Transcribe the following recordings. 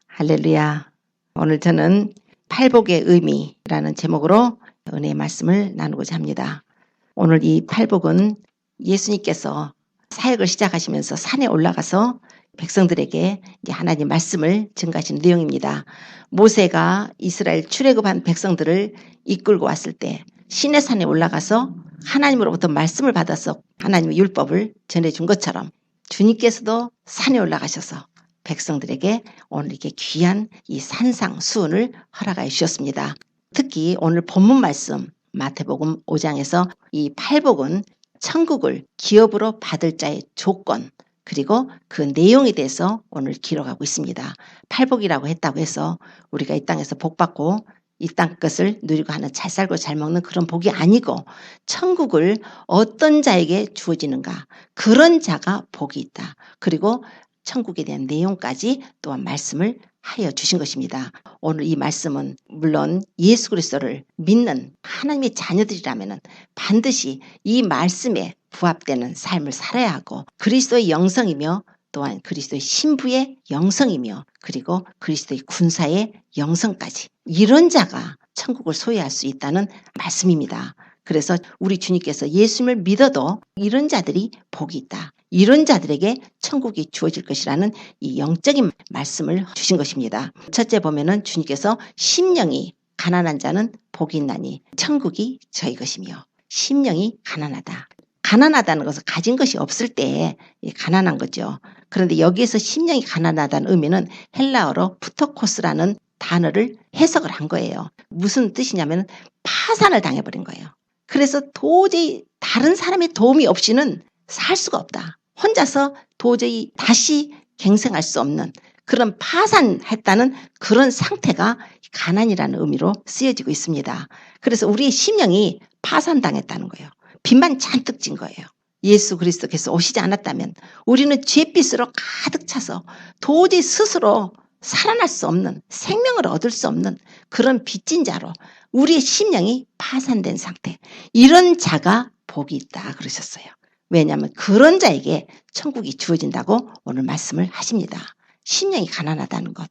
할렐루야. 오늘 저는 팔복의 의미라는 제목으로 은혜의 말씀을 나누고자 합니다. 오늘 이 팔복은 예수님께서 사역을 시작하시면서 산에 올라가서 백성들에게 하나님 말씀을 전가하신 내용입니다. 모세가 이스라엘 출애굽한 백성들을 이끌고 왔을 때 시내산에 올라가서 하나님으로부터 말씀을 받아서 하나님의 율법을 전해준 것처럼 주님께서도 산에 올라가셔서 백성들에게 오늘 이렇게 귀한 이 산상수훈을 허락하여 주셨습니다. 특히 오늘 본문 말씀 마태복음 5장에서 이 팔복은 천국을 기업으로 받을 자의 조건 그리고 그 내용에 대해서 오늘 기록하고 있습니다. 팔복이라고 했다고 해서 우리가 이 땅에서 복받고 이 땅 것을 누리고 하는 잘 살고 잘 먹는 그런 복이 아니고 천국을 어떤 자에게 주어지는가 그런 자가 복이 있다. 그리고 천국에 대한 내용까지 또한 말씀을 하여 주신 것입니다. 오늘 이 말씀은 물론 예수 그리스도를 믿는 하나님의 자녀들이라면 반드시 이 말씀에 부합되는 삶을 살아야 하고 그리스도의 영성이며 또한 그리스도의 신부의 영성이며 그리고 그리스도의 군사의 영성까지 이런 자가 천국을 소유할 수 있다는 말씀입니다. 그래서 우리 주님께서 예수님을 믿어도 이런 자들이 복이 있다. 이런 자들에게 천국이 주어질 것이라는 이 영적인 말씀을 주신 것입니다. 첫째 보면은 주님께서 심령이 가난한 자는 복이 있나니 천국이 저희 것이며 심령이 가난하다. 가난하다는 것은 가진 것이 없을 때 가난한 거죠. 그런데 여기에서 심령이 가난하다는 의미는 헬라어로 푸토코스라는 단어를 해석을 한 거예요. 무슨 뜻이냐면 파산을 당해버린 거예요. 그래서 도저히 다른 사람의 도움이 없이는 살 수가 없다. 혼자서 도저히 다시 갱생할 수 없는 그런 파산했다는 그런 상태가 가난이라는 의미로 쓰여지고 있습니다. 그래서 우리의 심령이 파산당했다는 거예요. 빚만 잔뜩 진 거예요. 예수 그리스도께서 오시지 않았다면 우리는 죄빚으로 가득 차서 도저히 스스로 살아날 수 없는 생명을 얻을 수 없는 그런 빚진 자로 우리의 심령이 파산된 상태 이런 자가 복이 있다 그러셨어요. 왜냐하면 그런 자에게 천국이 주어진다고 오늘 말씀을 하십니다. 심령이 가난하다는 것.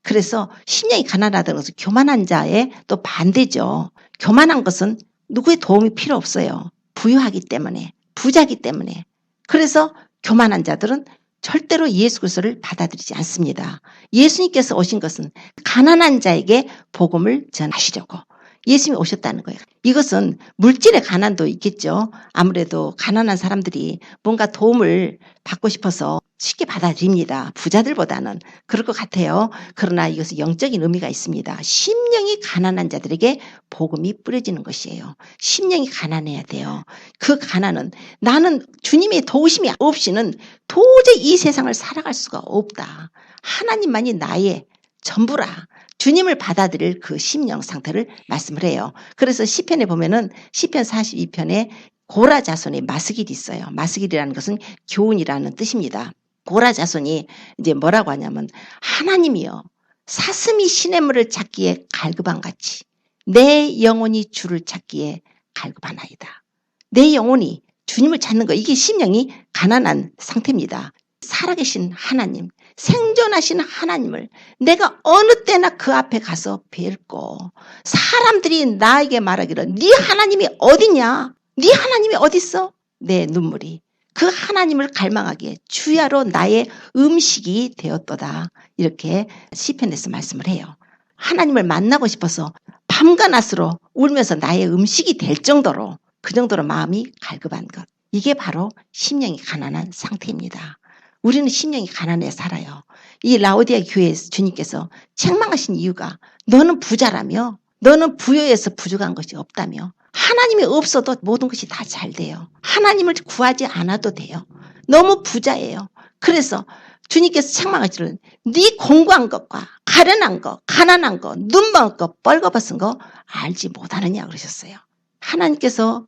그래서 심령이 가난하다는 것은 교만한 자의 또 반대죠. 교만한 것은 누구의 도움이 필요 없어요. 부유하기 때문에 부자기 때문에. 그래서 교만한 자들은 절대로 예수 그리스도를 받아들이지 않습니다. 예수님께서 오신 것은 가난한 자에게 복음을 전하시려고 예수님이 오셨다는 거예요. 이것은 물질의 가난도 있겠죠. 아무래도 가난한 사람들이 뭔가 도움을 받고 싶어서 쉽게 받아들입니다. 부자들보다는 그럴 것 같아요. 그러나 이것은 영적인 의미가 있습니다. 심령이 가난한 자들에게 복음이 뿌려지는 것이에요. 심령이 가난해야 돼요. 그 가난은 나는 주님의 도우심이 없이는 도저히 이 세상을 살아갈 수가 없다. 하나님만이 나의 전부라. 주님을 받아들일 그 심령 상태를 말씀을 해요. 그래서 시편에 보면은 시편 42편에 고라 자손의 마스길이 있어요. 마스길이라는 것은 교훈이라는 뜻입니다. 고라 자손이 이제 뭐라고 하냐면 하나님이여 사슴이 시냇물을 찾기에 갈급한같이 내 영혼이 주를 찾기에 갈급하나이다. 내 영혼이 주님을 찾는 거 이게 심령이 가난한 상태입니다. 살아계신 하나님 생존하신 하나님을 내가 어느 때나 그 앞에 가서 뵙고 사람들이 나에게 말하기를 네 하나님이 어디냐? 네 하나님이 어딨어? 내 눈물이 그 하나님을 갈망하기에 주야로 나의 음식이 되었도다. 이렇게 시편에서 말씀을 해요. 하나님을 만나고 싶어서 밤과 낮으로 울면서 나의 음식이 될 정도로 그 정도로 마음이 갈급한 것. 이게 바로 심령이 가난한 상태입니다. 우리는 심령이 가난해 살아요. 이 라오디아 교회에서 주님께서 책망하신 이유가 너는 부자라며 너는 부여해서 부족한 것이 없다며 하나님이 없어도 모든 것이 다 잘 돼요. 하나님을 구하지 않아도 돼요. 너무 부자예요. 그래서 주님께서 책망하시는 네 공부한 것과 가련한 것, 가난한 것, 눈먼 것, 뻘거벗은 거 알지 못하느냐 그러셨어요. 하나님께서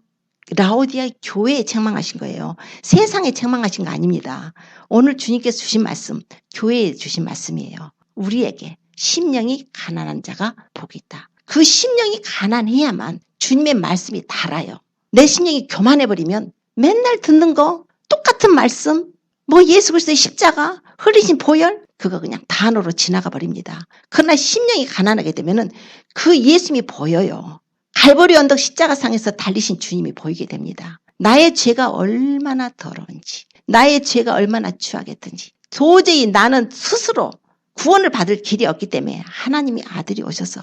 라오디아 교회에 책망하신 거예요. 세상에 책망하신 거 아닙니다. 오늘 주님께서 주신 말씀, 교회에 주신 말씀이에요. 우리에게 심령이 가난한 자가 복이 있다. 그 심령이 가난해야만 주님의 말씀이 달아요. 내 심령이 교만해버리면 맨날 듣는 거 똑같은 말씀, 뭐 예수 그리스도의 십자가, 흘리신 보혈 그거 그냥 단어로 지나가 버립니다. 그러나 심령이 가난하게 되면은 그 예수님이 보여요. 갈보리 언덕 십자가상에서 달리신 주님이 보이게 됩니다. 나의 죄가 얼마나 더러운지, 나의 죄가 얼마나 추하겠든지, 도저히 나는 스스로 구원을 받을 길이 없기 때문에 하나님이 아들이 오셔서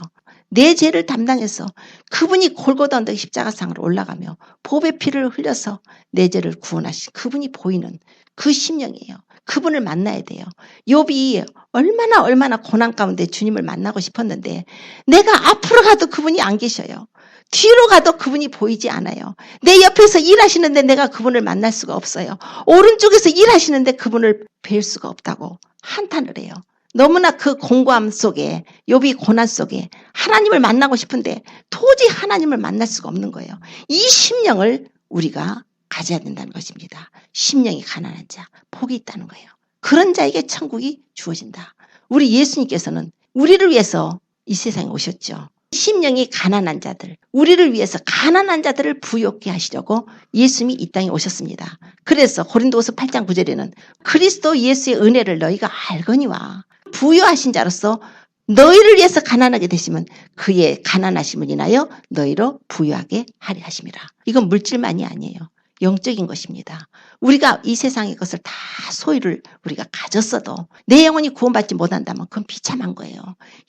내 죄를 담당해서 그분이 골고다 언덕 십자가상으로 올라가며 보배 피를 흘려서 내 죄를 구원하신 그분이 보이는 그 심령이에요. 그분을 만나야 돼요. 욥이 얼마나 고난 가운데 주님을 만나고 싶었는데 내가 앞으로 가도 그분이 안 계셔요. 뒤로 가도 그분이 보이지 않아요. 내 옆에서 일하시는데 내가 그분을 만날 수가 없어요. 오른쪽에서 일하시는데 그분을 뵐 수가 없다고 한탄을 해요. 너무나 그 공고함 속에, 욥이 고난 속에 하나님을 만나고 싶은데 도저히 하나님을 만날 수가 없는 거예요. 이 심령을 우리가 가져야 된다는 것입니다. 심령이 가난한 자, 복이 있다는 거예요. 그런 자에게 천국이 주어진다. 우리 예수님께서는 우리를 위해서 이 세상에 오셨죠. 심령이 가난한 자들, 우리를 위해서 가난한 자들을 부욕케 하시려고 예수님이 이 땅에 오셨습니다. 그래서 고린도후서 8장 9절에는 그리스도 예수의 은혜를 너희가 알거니와 부유하신 자로서 너희를 위해서 가난하게 되시면 그의 가난하심을 인하여 너희로 부유하게 하리 하심이라. 이건 물질만이 아니에요. 영적인 것입니다. 우리가 이 세상의 것을 다 소유를 우리가 가졌어도 내 영혼이 구원받지 못한다면 그건 비참한 거예요.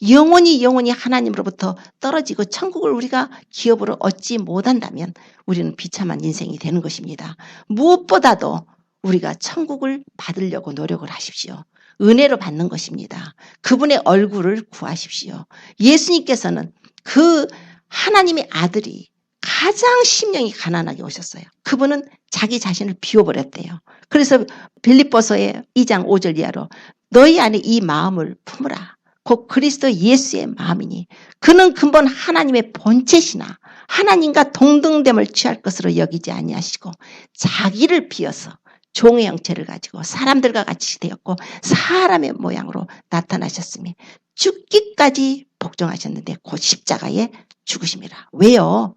영혼이 하나님으로부터 떨어지고 천국을 우리가 기업으로 얻지 못한다면 우리는 비참한 인생이 되는 것입니다. 무엇보다도 우리가 천국을 받으려고 노력을 하십시오. 은혜로 받는 것입니다. 그분의 얼굴을 구하십시오. 예수님께서는 그 하나님의 아들이 가장 심령이 가난하게 오셨어요. 그분은 자기 자신을 비워버렸대요. 그래서 빌립보서의 2장 5절 이하로 너희 안에 이 마음을 품으라. 곧 그리스도 예수의 마음이니 그는 근본 하나님의 본체시나 하나님과 동등됨을 취할 것으로 여기지 아니하시고 자기를 비워서 종의 형체를 가지고 사람들과 같이 되었고 사람의 모양으로 나타나셨으니 죽기까지 복종하셨는데 곧 십자가에 죽으심이라. 왜요?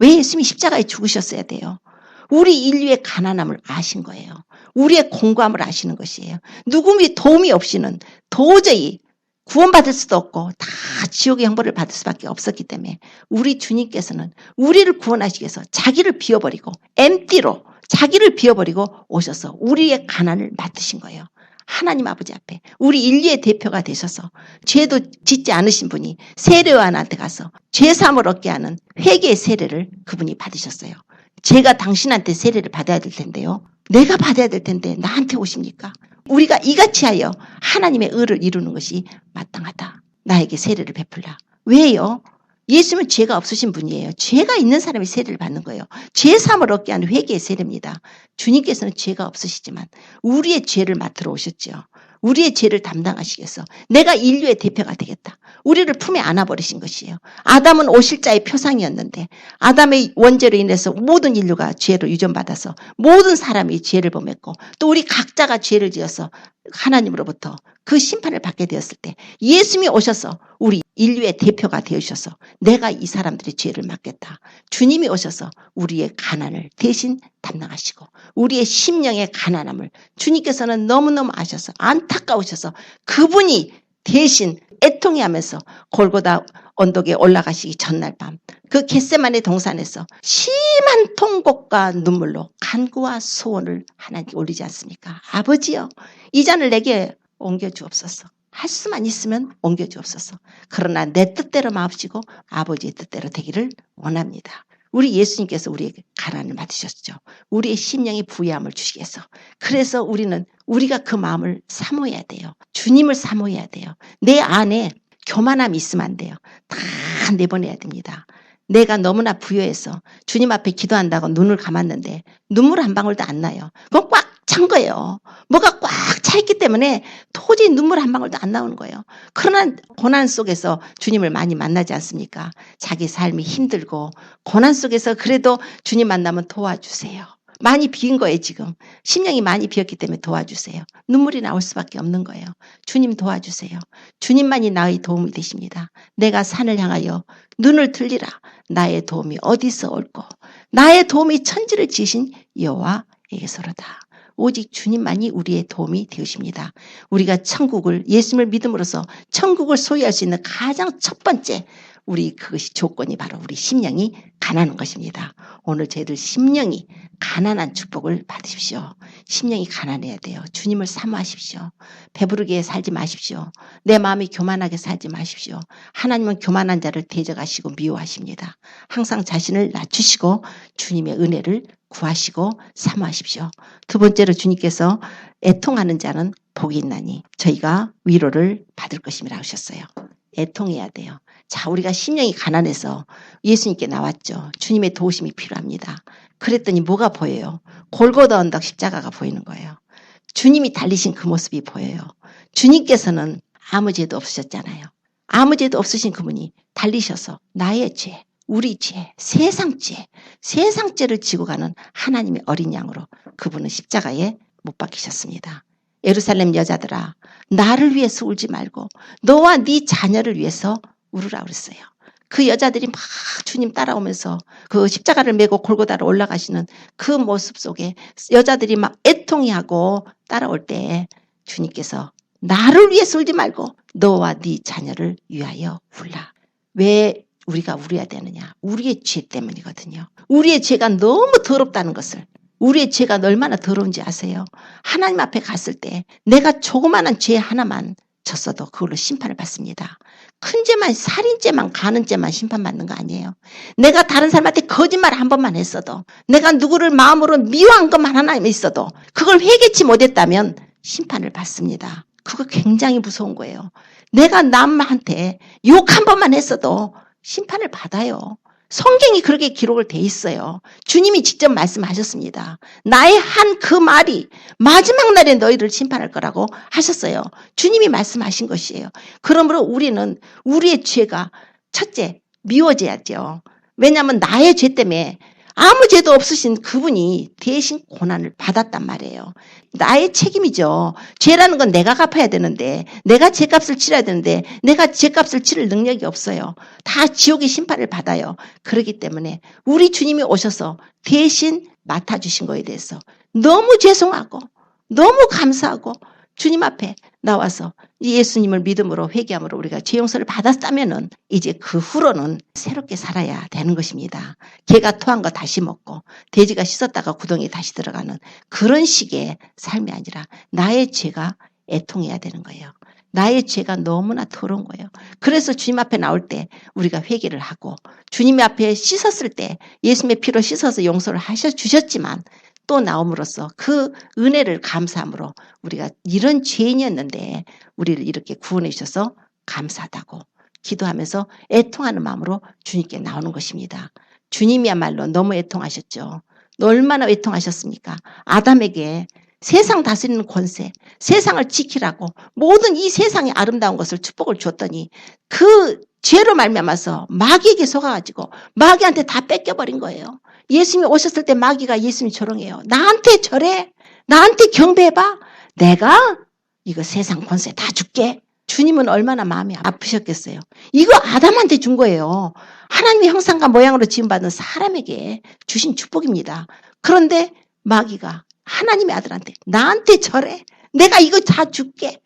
왜 예수님이 십자가에 죽으셨어야 돼요? 우리 인류의 가난함을 아신 거예요. 우리의 공고함을 아시는 것이에요. 누구의 도움이 없이는 도저히 구원받을 수도 없고 다 지옥의 형벌을 받을 수밖에 없었기 때문에 우리 주님께서는 우리를 구원하시기 위해서 자기를 비워버리고 엠띠로 자기를 비워버리고 오셔서 우리의 가난을 맡으신 거예요. 하나님 아버지 앞에 우리 인류의 대표가 되셔서 죄도 짓지 않으신 분이 세례요한한테 가서 죄사함을 얻게 하는 회개의 세례를 그분이 받으셨어요. 제가 당신한테 세례를 받아야 될 텐데요. 내가 받아야 될 텐데 나한테 오십니까? 우리가 이같이 하여 하나님의 의를 이루는 것이 마땅하다. 나에게 세례를 베풀라. 왜요? 예수님은 죄가 없으신 분이에요. 죄가 있는 사람이 세례를 받는 거예요. 죄사함을 얻게 하는 회개의 세례입니다. 주님께서는 죄가 없으시지만 우리의 죄를 맡으러 오셨죠. 우리의 죄를 담당하시기 위해서 내가 인류의 대표가 되겠다. 우리를 품에 안아버리신 것이에요. 아담은 오실자의 표상이었는데 아담의 원죄로 인해서 모든 인류가 죄로 유전받아서 모든 사람이 죄를 범했고 또 우리 각자가 죄를 지어서 하나님으로부터 그 심판을 받게 되었을 때 예수님이 오셔서 우리 인류의 대표가 되어주셔서 내가 이 사람들의 죄를 맡겠다. 주님이 오셔서 우리의 가난을 대신 담당하시고 우리의 심령의 가난함을 주님께서는 너무너무 아셔서 안타까우셔서 그분이 대신 애통해하면서 골고다 언덕에 올라가시기 전날 밤 그 겟세마네 동산에서 심한 통곡과 눈물로 간구와 소원을 하나님께 올리지 않습니까? 아버지여 이 잔을 내게 옮겨주옵소서. 할 수만 있으면 옮겨주옵소서. 그러나 내 뜻대로 마옵시고 아버지의 뜻대로 되기를 원합니다. 우리 예수님께서 우리에게 가난을 맡으셨죠. 우리의 심령이 부유함을 주시기 위해서. 그래서 우리가 그 마음을 사모해야 돼요. 주님을 사모해야 돼요. 내 안에 교만함이 있으면 안 돼요. 다 내보내야 됩니다. 내가 너무나 부유해서 주님 앞에 기도한다고 눈을 감았는데 눈물 한 방울도 안 나요. 그건 꽉 찬 거예요. 뭐가 꽉 차 있기 때문에 도저히 눈물 한 방울도 안 나오는 거예요. 그러나 고난 속에서 주님을 많이 만나지 않습니까? 자기 삶이 힘들고 고난 속에서 그래도 주님 만나면 도와주세요. 많이 비인 거예요 지금. 심령이 많이 비었기 때문에 도와주세요. 눈물이 나올 수밖에 없는 거예요. 주님 도와주세요. 주님만이 나의 도움이 되십니다. 내가 산을 향하여 눈을 들리라. 나의 도움이 어디서 올꼬. 나의 도움이 천지를 지으신 여호와에게서로다. 오직 주님만이 우리의 도움이 되십니다. 우리가 천국을 예수님을 믿음으로써 천국을 소유할 수 있는 가장 첫 번째 우리 그것이 조건이 바로 우리 심령이 가난한 것입니다. 오늘 저희들 심령이 가난한 축복을 받으십시오. 심령이 가난해야 돼요. 주님을 사모하십시오. 배부르게 살지 마십시오. 내 마음이 교만하게 살지 마십시오. 하나님은 교만한 자를 대적하시고 미워하십니다. 항상 자신을 낮추시고 주님의 은혜를 구하시고 사모하십시오. 두 번째로 주님께서 애통하는 자는 복이 있나니 저희가 위로를 받을 것임이라 하셨어요. 애통해야 돼요. 자, 우리가 심령이 가난해서 예수님께 나왔죠. 주님의 도우심이 필요합니다. 그랬더니 뭐가 보여요? 골고다 언덕 십자가가 보이는 거예요. 주님이 달리신 그 모습이 보여요. 주님께서는 아무 죄도 없으셨잖아요. 아무 죄도 없으신 그분이 달리셔서 나의 죄, 우리 죄, 세상 죄를 지고 가는 하나님의 어린 양으로 그분은 십자가에 못 박히셨습니다. 예루살렘 여자들아, 나를 위해서 울지 말고 너와 네 자녀를 위해서 울으라 그랬어요. 그 여자들이 막 주님 따라오면서 그 십자가를 메고 골고다로 올라가시는 그 모습 속에 여자들이 막 애통해하고 따라올 때 주님께서 나를 위해서 울지 말고 너와 네 자녀를 위하여 울라. 왜 우리가 울어야 되느냐? 우리의 죄 때문이거든요. 우리의 죄가 너무 더럽다는 것을, 우리의 죄가 얼마나 더러운지 아세요? 하나님 앞에 갔을 때 내가 조그마한 죄 하나만 졌어도 그걸로 심판을 받습니다. 큰 죄만, 살인죄만, 가는죄만 심판받는 거 아니에요. 내가 다른 사람한테 거짓말 한 번만 했어도, 내가 누구를 마음으로 미워한 것만 하나 있어도 그걸 회개치 못했다면 심판을 받습니다. 그거 굉장히 무서운 거예요. 내가 남한테 욕 한 번만 했어도 심판을 받아요. 성경이 그렇게 기록을 돼 있어요. 주님이 직접 말씀하셨습니다. 나의 한 그 말이 마지막 날에 너희를 심판할 거라고 하셨어요. 주님이 말씀하신 것이에요. 그러므로 우리는 우리의 죄가 첫째 미워져야죠. 왜냐하면 나의 죄 때문에 아무 죄도 없으신 그분이 대신 고난을 받았단 말이에요. 나의 책임이죠. 죄라는 건 내가 갚아야 되는데, 내가 죄값을 치러야 되는데 내가 죄값을 치를 능력이 없어요. 다 지옥의 심판을 받아요. 그렇기 때문에 우리 주님이 오셔서 대신 맡아주신 거에 대해서 너무 죄송하고 너무 감사하고 주님 앞에 나와서 예수님을 믿음으로 회개함으로 우리가 죄 용서를 받았다면은 이제 그 후로는 새롭게 살아야 되는 것입니다. 개가 토한 거 다시 먹고 돼지가 씻었다가 구덩이에 다시 들어가는 그런 식의 삶이 아니라 나의 죄가 애통해야 되는 거예요. 나의 죄가 너무나 더러운 거예요. 그래서 주님 앞에 나올 때 우리가 회개를 하고 주님 앞에 씻었을 때 예수님의 피로 씻어서 용서를 주셨지만 또 나옴으로써 그 은혜를 감사함으로 우리가 이런 죄인이었는데 우리를 이렇게 구원해 주셔서 감사하다고 기도하면서 애통하는 마음으로 주님께 나오는 것입니다. 주님이야말로 너무 애통하셨죠. 얼마나 애통하셨습니까? 아담에게 세상 다스리는 권세, 세상을 지키라고 모든 이 세상의 아름다운 것을 축복을 줬더니 그 죄로 말미암아서 마귀에게 속아가지고 마귀한테 다 뺏겨버린 거예요. 예수님이 오셨을 때 마귀가 예수님이 조롱해요. 나한테 절해. 나한테 경배해봐. 내가 이거 세상 권세 다 줄게. 주님은 얼마나 마음이 아프셨겠어요. 이거 아담한테 준 거예요. 하나님의 형상과 모양으로 지음받은 사람에게 주신 축복입니다. 그런데 마귀가 하나님의 아들한테 나한테 절해. 내가 이거 다 줄게.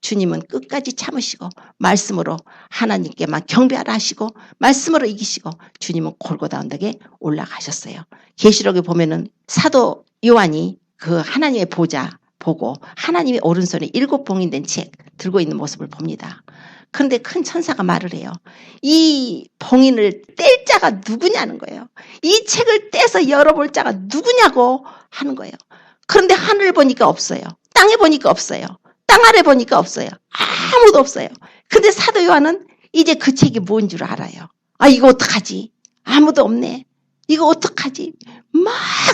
주님은 끝까지 참으시고 말씀으로 하나님께만 경배하라 하시고 말씀으로 이기시고 주님은 골고다 언덕에 올라가셨어요. 계시록에 보면은 사도 요한이 그 하나님의 보좌 보고 하나님의 오른손에 7봉인 된 책 들고 있는 모습을 봅니다. 그런데 큰 천사가 말을 해요. 이 봉인을 뗄 자가 누구냐는 거예요. 이 책을 떼서 열어볼 자가 누구냐고 하는 거예요. 그런데 하늘 보니까 없어요. 땅에 보니까 없어요. 땅 아래 보니까 없어요. 아무도 없어요. 근데 사도 요한은 이제 그 책이 뭔 줄 알아요. 아, 이거 어떡하지? 아무도 없네. 이거 어떡하지? 막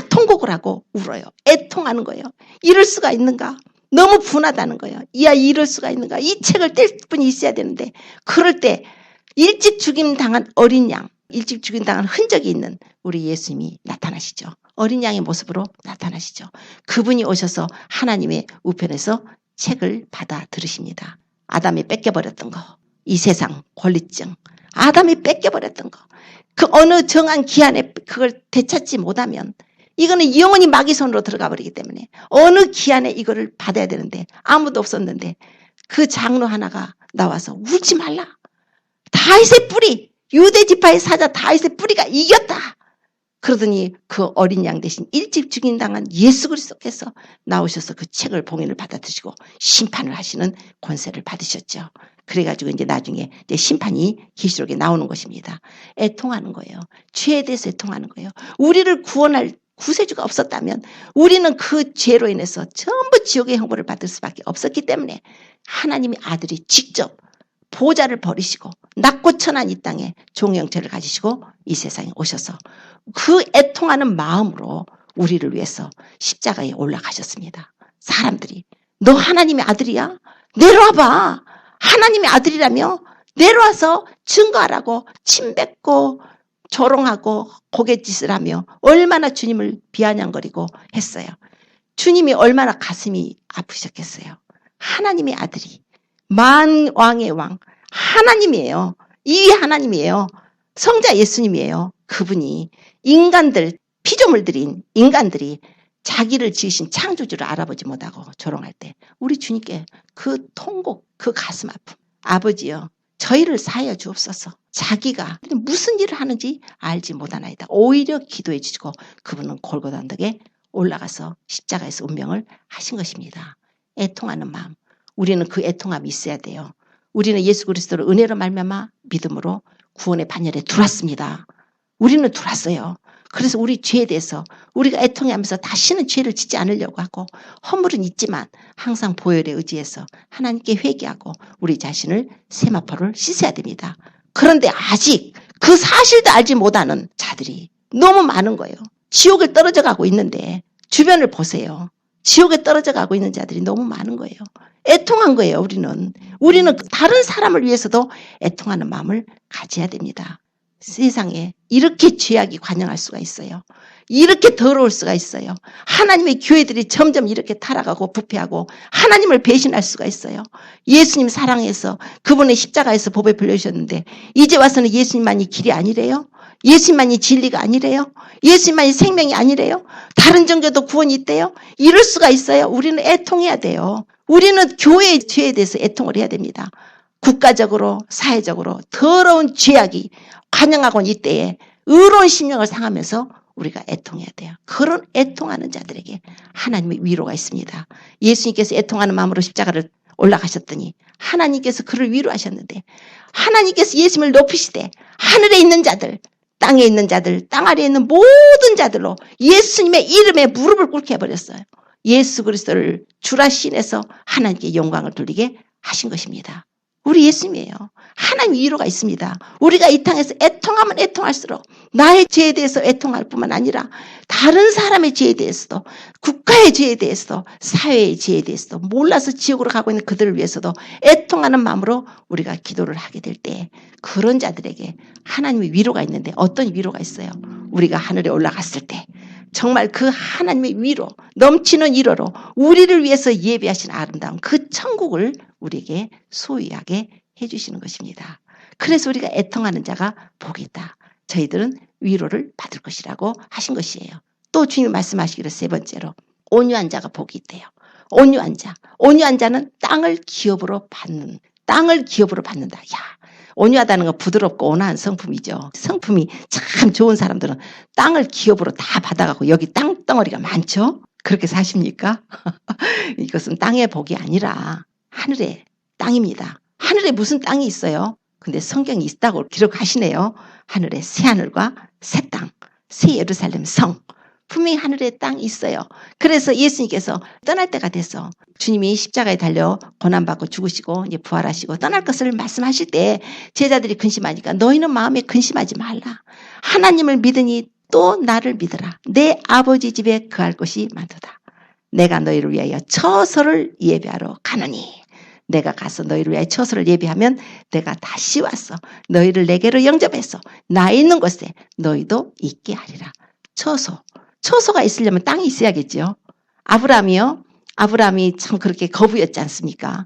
통곡을 하고 울어요. 애통하는 거예요. 이럴 수가 있는가? 너무 분하다는 거예요. 이야, 이럴 수가 있는가? 이 책을 뗄 분이 있어야 되는데 그럴 때 일찍 죽임 당한 어린 양, 일찍 죽임 당한 흔적이 있는 우리 예수님이 나타나시죠. 어린 양의 모습으로 나타나시죠. 그분이 오셔서 하나님의 우편에서 책을 받아 들으십니다. 아담이 뺏겨버렸던 거, 이 세상 권리증, 아담이 뺏겨버렸던 거, 그 어느 정한 기한에 그걸 되찾지 못하면 이거는 영원히 마귀 손으로 들어가 버리기 때문에 어느 기한에 이거를 받아야 되는데 아무도 없었는데 그 장로 하나가 나와서 울지 말라. 다윗의 뿌리, 유대 지파의 사자 다윗의 뿌리가 이겼다. 그러더니 그 어린 양 대신 일찍 죽임당한 예수 그리스도께서 나오셔서 그 책을 봉인을 받아드시고 심판을 하시는 권세를 받으셨죠. 그래가지고 이제 나중에 이제 심판이 계시록에 나오는 것입니다. 애통하는 거예요. 죄에 대해서 애통하는 거예요. 우리를 구원할 구세주가 없었다면 우리는 그 죄로 인해서 전부 지옥의 형벌을 받을 수밖에 없었기 때문에 하나님의 아들이 직접 보좌를 버리시고 낮고 천한 이 땅에 종형체를 가지시고 이 세상에 오셔서 그 애통하는 마음으로 우리를 위해서 십자가에 올라가셨습니다. 사람들이 너 하나님의 아들이야? 내려와봐. 하나님의 아들이라며 내려와서 증거하라고 침뱉고 조롱하고 고갯짓을 하며 얼마나 주님을 비아냥거리고 했어요. 주님이 얼마나 가슴이 아프셨겠어요. 하나님의 아들이 만왕의 왕 하나님이에요. 이 하나님이에요. 성자 예수님이에요. 그분이 인간들 피조물 들인 인간들이 자기를 지으신 창조주를 알아보지 못하고 조롱할 때 우리 주님께 그 통곡 그 가슴 아픔 아버지여 저희를 사하여 주옵소서. 자기가 무슨 일을 하는지 알지 못하나이다. 오히려 기도해 주시고 그분은 골고다 언덕에 올라가서 십자가에서 운명을 하신 것입니다. 애통하는 마음 우리는 그 애통함이 있어야 돼요. 우리는 예수 그리스도를 은혜로 말미암아 믿음으로 구원의 반열에 들어왔습니다. 우리는 들어왔어요. 그래서 우리 죄에 대해서 우리가 애통해하면서 다시는 죄를 짓지 않으려고 하고 허물은 있지만 항상 보혈에 의지해서 하나님께 회개하고 우리 자신을 세마포를 씻어야 됩니다. 그런데 아직 그 사실도 알지 못하는 자들이 너무 많은 거예요. 지옥을 떨어져 가고 있는데 주변을 보세요. 지옥에 떨어져 가고 있는 자들이 너무 많은 거예요. 애통한 거예요. 우리는 다른 사람을 위해서도 애통하는 마음을 가져야 됩니다. 세상에 이렇게 죄악이 관영할 수가 있어요. 이렇게 더러울 수가 있어요. 하나님의 교회들이 점점 이렇게 타락하고 부패하고 하나님을 배신할 수가 있어요. 예수님 사랑해서 그분의 십자가에서 법에 불려주셨는데 이제 와서는 예수님만이 길이 아니래요? 예수님만이 진리가 아니래요? 예수님만이 생명이 아니래요? 다른 종교도 구원이 있대요? 이럴 수가 있어요. 우리는 애통해야 돼요. 우리는 교회의 죄에 대해서 애통을 해야 됩니다. 국가적으로 사회적으로 더러운 죄악이 관영하고 이때에 의로운 심령을 상하면서 우리가 애통해야 돼요. 그런 애통하는 자들에게 하나님의 위로가 있습니다. 예수님께서 애통하는 마음으로 십자가를 올라가셨더니 하나님께서 그를 위로하셨는데 하나님께서 예수님을 높이시되 하늘에 있는 자들 땅에 있는 자들 땅 아래에 있는 모든 자들로 예수님의 이름에 무릎을 꿇게 해버렸어요. 예수 그리스도를 주라 신해서 하나님께 영광을 돌리게 하신 것입니다. 우리 예수님이에요. 하나님 위로가 있습니다. 우리가 이 땅에서 애통하면 애통할수록 나의 죄에 대해서 애통할 뿐만 아니라 다른 사람의 죄에 대해서도 국가의 죄에 대해서도 사회의 죄에 대해서도 몰라서 지옥으로 가고 있는 그들을 위해서도 애통하는 마음으로 우리가 기도를 하게 될 때 그런 자들에게 하나님의 위로가 있는데 어떤 위로가 있어요? 우리가 하늘에 올라갔을 때 정말 그 하나님의 위로 넘치는 위로로 우리를 위해서 예비하신 아름다운 그 천국을 우리에게 소유하게 해주시는 것입니다. 그래서 우리가 애통하는 자가 복이 있다. 저희들은 위로를 받을 것이라고 하신 것이에요. 또 주님이 말씀하시기를 세 번째로 온유한 자가 복이 있대요. 온유한 자는 땅을 기업으로 받는다. 야, 온유하다는 건 부드럽고 온화한 성품이죠. 성품이 참 좋은 사람들은 땅을 기업으로 다 받아가고 여기 땅덩어리가 많죠. 그렇게 사십니까? 이것은 땅의 복이 아니라 하늘의 땅입니다. 하늘에 무슨 땅이 있어요? 근데 성경이 있다고 기록하시네요. 하늘에 새 하늘과 새 땅, 새 예루살렘 성. 분명히 하늘에 땅이 있어요. 그래서 예수님께서 떠날 때가 돼서 주님이 십자가에 달려 고난받고 죽으시고 이제 부활하시고 떠날 것을 말씀하실 때 제자들이 근심하니까 너희는 마음에 근심하지 말라. 하나님을 믿으니 또 나를 믿으라. 내 아버지 집에 거할 곳이 많도다. 내가 너희를 위하여 처소를 예비하러 가노니 내가 가서 너희를 위하여 처소를 예비하면 내가 다시 와서 너희를 내게로 영접해서 나 있는 곳에 너희도 있게 하리라. 처소가 있으려면 땅이 있어야겠죠. 아브라함이 참 그렇게 거부였지 않습니까?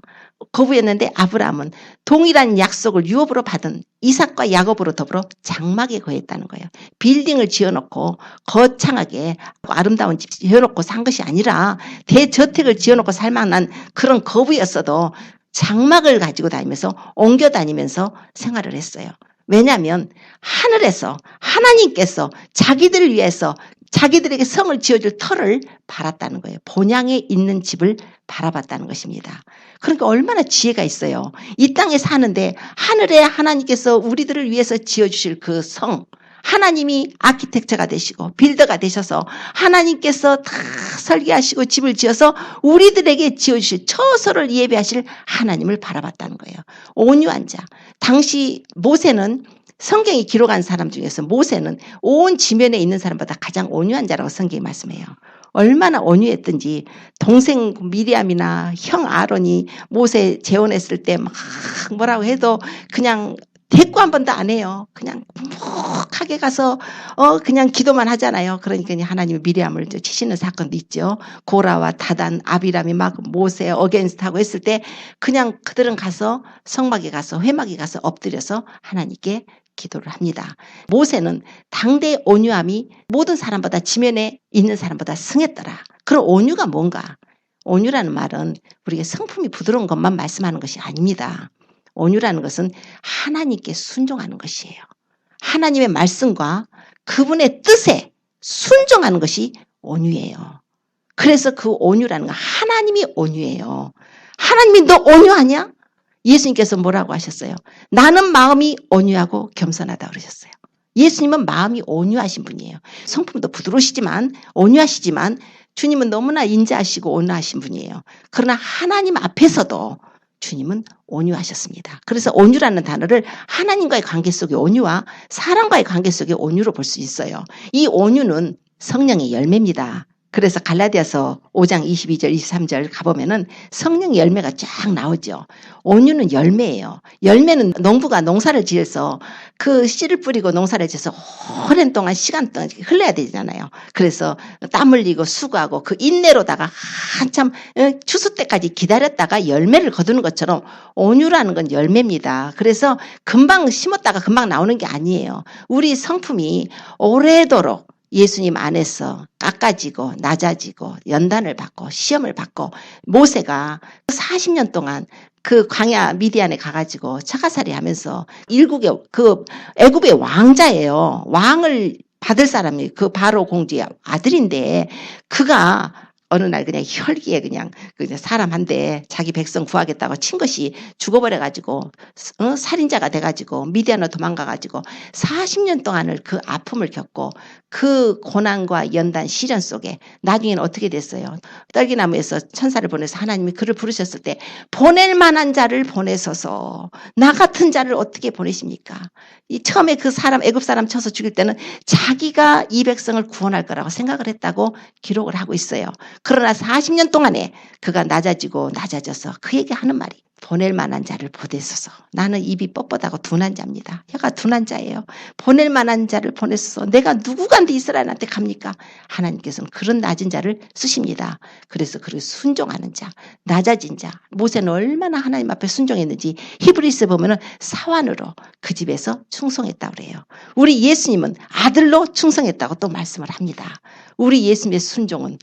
거부했는데 아브라함은 동일한 약속을 유업으로 받은 이삭과 야곱으로 더불어 장막에 거했다는 거예요. 빌딩을 지어놓고 거창하게 아름다운 집 지어놓고 산 것이 아니라 대저택을 지어놓고 살만한 그런 거부였어도 장막을 가지고 다니면서 옮겨 다니면서 생활을 했어요. 왜냐하면 하늘에서 하나님께서 자기들을 위해서 자기들에게 성을 지어줄 터를 바랐다는 거예요. 본향에 있는 집을 바라봤다는 것입니다. 그러니까 얼마나 지혜가 있어요. 이 땅에 사는데 하늘에 하나님께서 우리들을 위해서 지어주실 그 성, 하나님이 아키텍처가 되시고 빌더가 되셔서 하나님께서 다 설계하시고 집을 지어서 우리들에게 지어주실 처소를 예배하실 하나님을 바라봤다는 거예요. 온유한 자. 당시 모세는 성경이 기록한 사람 중에서 모세는 온 지면에 있는 사람보다 가장 온유한 자라고 성경이 말씀해요. 얼마나 온유했든지 동생 미리암이나 형 아론이 모세 재혼했을 때 막 뭐라고 해도 그냥 대꾸 한 번도 안 해요. 그냥 묵묵하게 가서 그냥 기도만 하잖아요. 그러니까 하나님이 미리암을 치시는 사건도 있죠. 고라와 다단, 아비람이 막 모세 어게인스트하고 했을 때 그냥 그들은 가서 성막에 가서 회막에 가서 엎드려서 하나님께 기도를 합니다. 모세는 당대의 온유함이 모든 사람보다 지면에 있는 사람보다 승했더라. 그런 온유가 뭔가? 온유라는 말은 우리가 성품이 부드러운 것만 말씀하는 것이 아닙니다. 온유라는 것은 하나님께 순종하는 것이에요. 하나님의 말씀과 그분의 뜻에 순종하는 것이 온유예요. 그래서 그 온유라는 건 하나님이 온유예요. 하나님이 너 온유하냐? 예수님께서 뭐라고 하셨어요? 나는 마음이 온유하고 겸손하다 그러셨어요. 예수님은 마음이 온유하신 분이에요. 성품도 부드러우시지만 온유하시지만 주님은 너무나 인자하시고 온유하신 분이에요. 그러나 하나님 앞에서도 주님은 온유하셨습니다. 그래서 온유라는 단어를 하나님과의 관계 속의 온유와 사람과의 관계 속의 온유로 볼 수 있어요. 이 온유는 성령의 열매입니다. 그래서 갈라디아서 5장 22절 23절 가보면은 성령의 열매가 쫙 나오죠. 온유는 열매예요. 열매는 농부가 농사를 지어서 그 씨를 뿌리고 농사를 지어서 오랜 동안 시간 동안 흘러야 되잖아요. 그래서 땀 흘리고 수고하고 그 인내로다가 한참 추수 때까지 기다렸다가 열매를 거두는 것처럼 온유라는 건 열매입니다. 그래서 금방 심었다가 금방 나오는 게 아니에요. 우리 성품이 오래도록 예수님 안에서 깎아지고 낮아지고 연단을 받고 시험을 받고 모세가 40년 동안 그 광야 미디안에 가가지고 처가살이 하면서 일국의 그 애굽의 왕자예요. 왕을 받을 사람이 그 바로 공주의 아들인데 그가 어느 날 그냥 혈기에 그냥 사람 한 대 자기 백성 구하겠다고 친 것이 죽어버려가지고 살인자가 돼가지고 미디안으로 도망가가지고 40년 동안을 그 아픔을 겪고 그 고난과 연단 시련 속에 나중에는 어떻게 됐어요? 떨기나무에서 천사를 보내서 하나님이 그를 부르셨을 때 보낼 만한 자를 보내소서 나 같은 자를 어떻게 보내십니까? 이 처음에 그 사람 애굽 사람 쳐서 죽일 때는 자기가 이 백성을 구원할 거라고 생각을 했다고 기록을 하고 있어요. 그러나 40년 동안에 그가 낮아지고 낮아져서 그에게 하는 말이 보낼 만한 자를 보내소서. 나는 입이 뻣뻣하고 둔한 자입니다. 혀가 둔한 자예요. 보낼 만한 자를 보내소서. 내가 누구간데 이스라엘한테 갑니까? 하나님께서는 그런 낮은 자를 쓰십니다. 그래서 그를 순종하는 자, 낮아진 자. 모세는 얼마나 하나님 앞에 순종했는지 히브리스에 보면은 사환으로 그 집에서 충성했다고 그래요. 우리 예수님은 아들로 충성했다고 또 말씀을 합니다. 우리 예수님의 순종은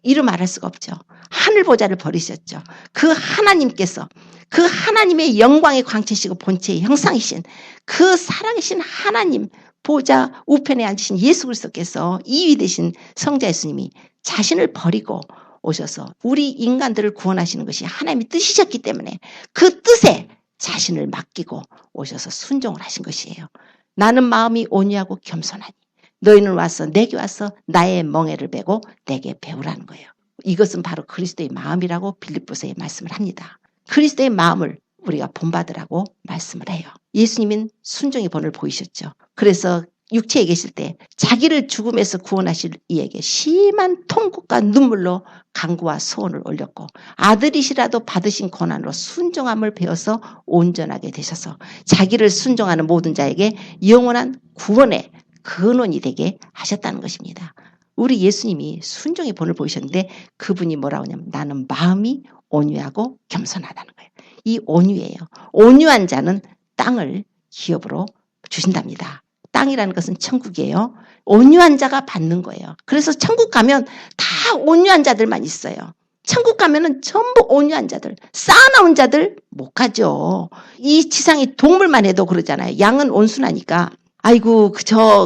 이루 말할 수가 없죠. 하늘 보좌를 버리셨죠. 그 하나님께서 그 하나님의 영광의 광채시고 본체의 형상이신 그 살아계신 하나님 보좌 우편에 앉으신 예수 그리스도께서 이위 되신 성자 예수님이 자신을 버리고 오셔서 우리 인간들을 구원하시는 것이 하나님의 뜻이셨기 때문에 그 뜻에 자신을 맡기고 오셔서 순종을 하신 것이에요. 나는 마음이 온유하고 겸손하니 너희는 와서 내게 와서 나의 멍에를 베고 내게 배우라는 거예요. 이것은 바로 그리스도의 마음이라고 빌립보서에 말씀을 합니다. 그리스도의 마음을 우리가 본받으라고 말씀을 해요. 예수님은 순종의 본을 보이셨죠. 그래서 육체에 계실 때 자기를 죽음에서 구원하실 이에게 심한 통곡과 눈물로 간구와 소원을 올렸고 아들이시라도 받으신 고난으로 순종함을 배워서 온전하게 되셔서 자기를 순종하는 모든 자에게 영원한 구원의 근원이 되게 하셨다는 것입니다. 우리 예수님이 순종의 본을 보이셨는데 그분이 뭐라고 하냐면 나는 마음이 온유하고 겸손하다는 거예요. 이 온유예요. 온유한 자는 땅을 기업으로 주신답니다. 땅이라는 것은 천국이에요. 온유한 자가 받는 거예요. 그래서 천국 가면 다 온유한 자들만 있어요. 천국 가면은 전부 온유한 자들, 쌓아놓은 자들 못 가죠. 이 지상의 동물만 해도 그러잖아요. 양은 온순하니까. 아이고,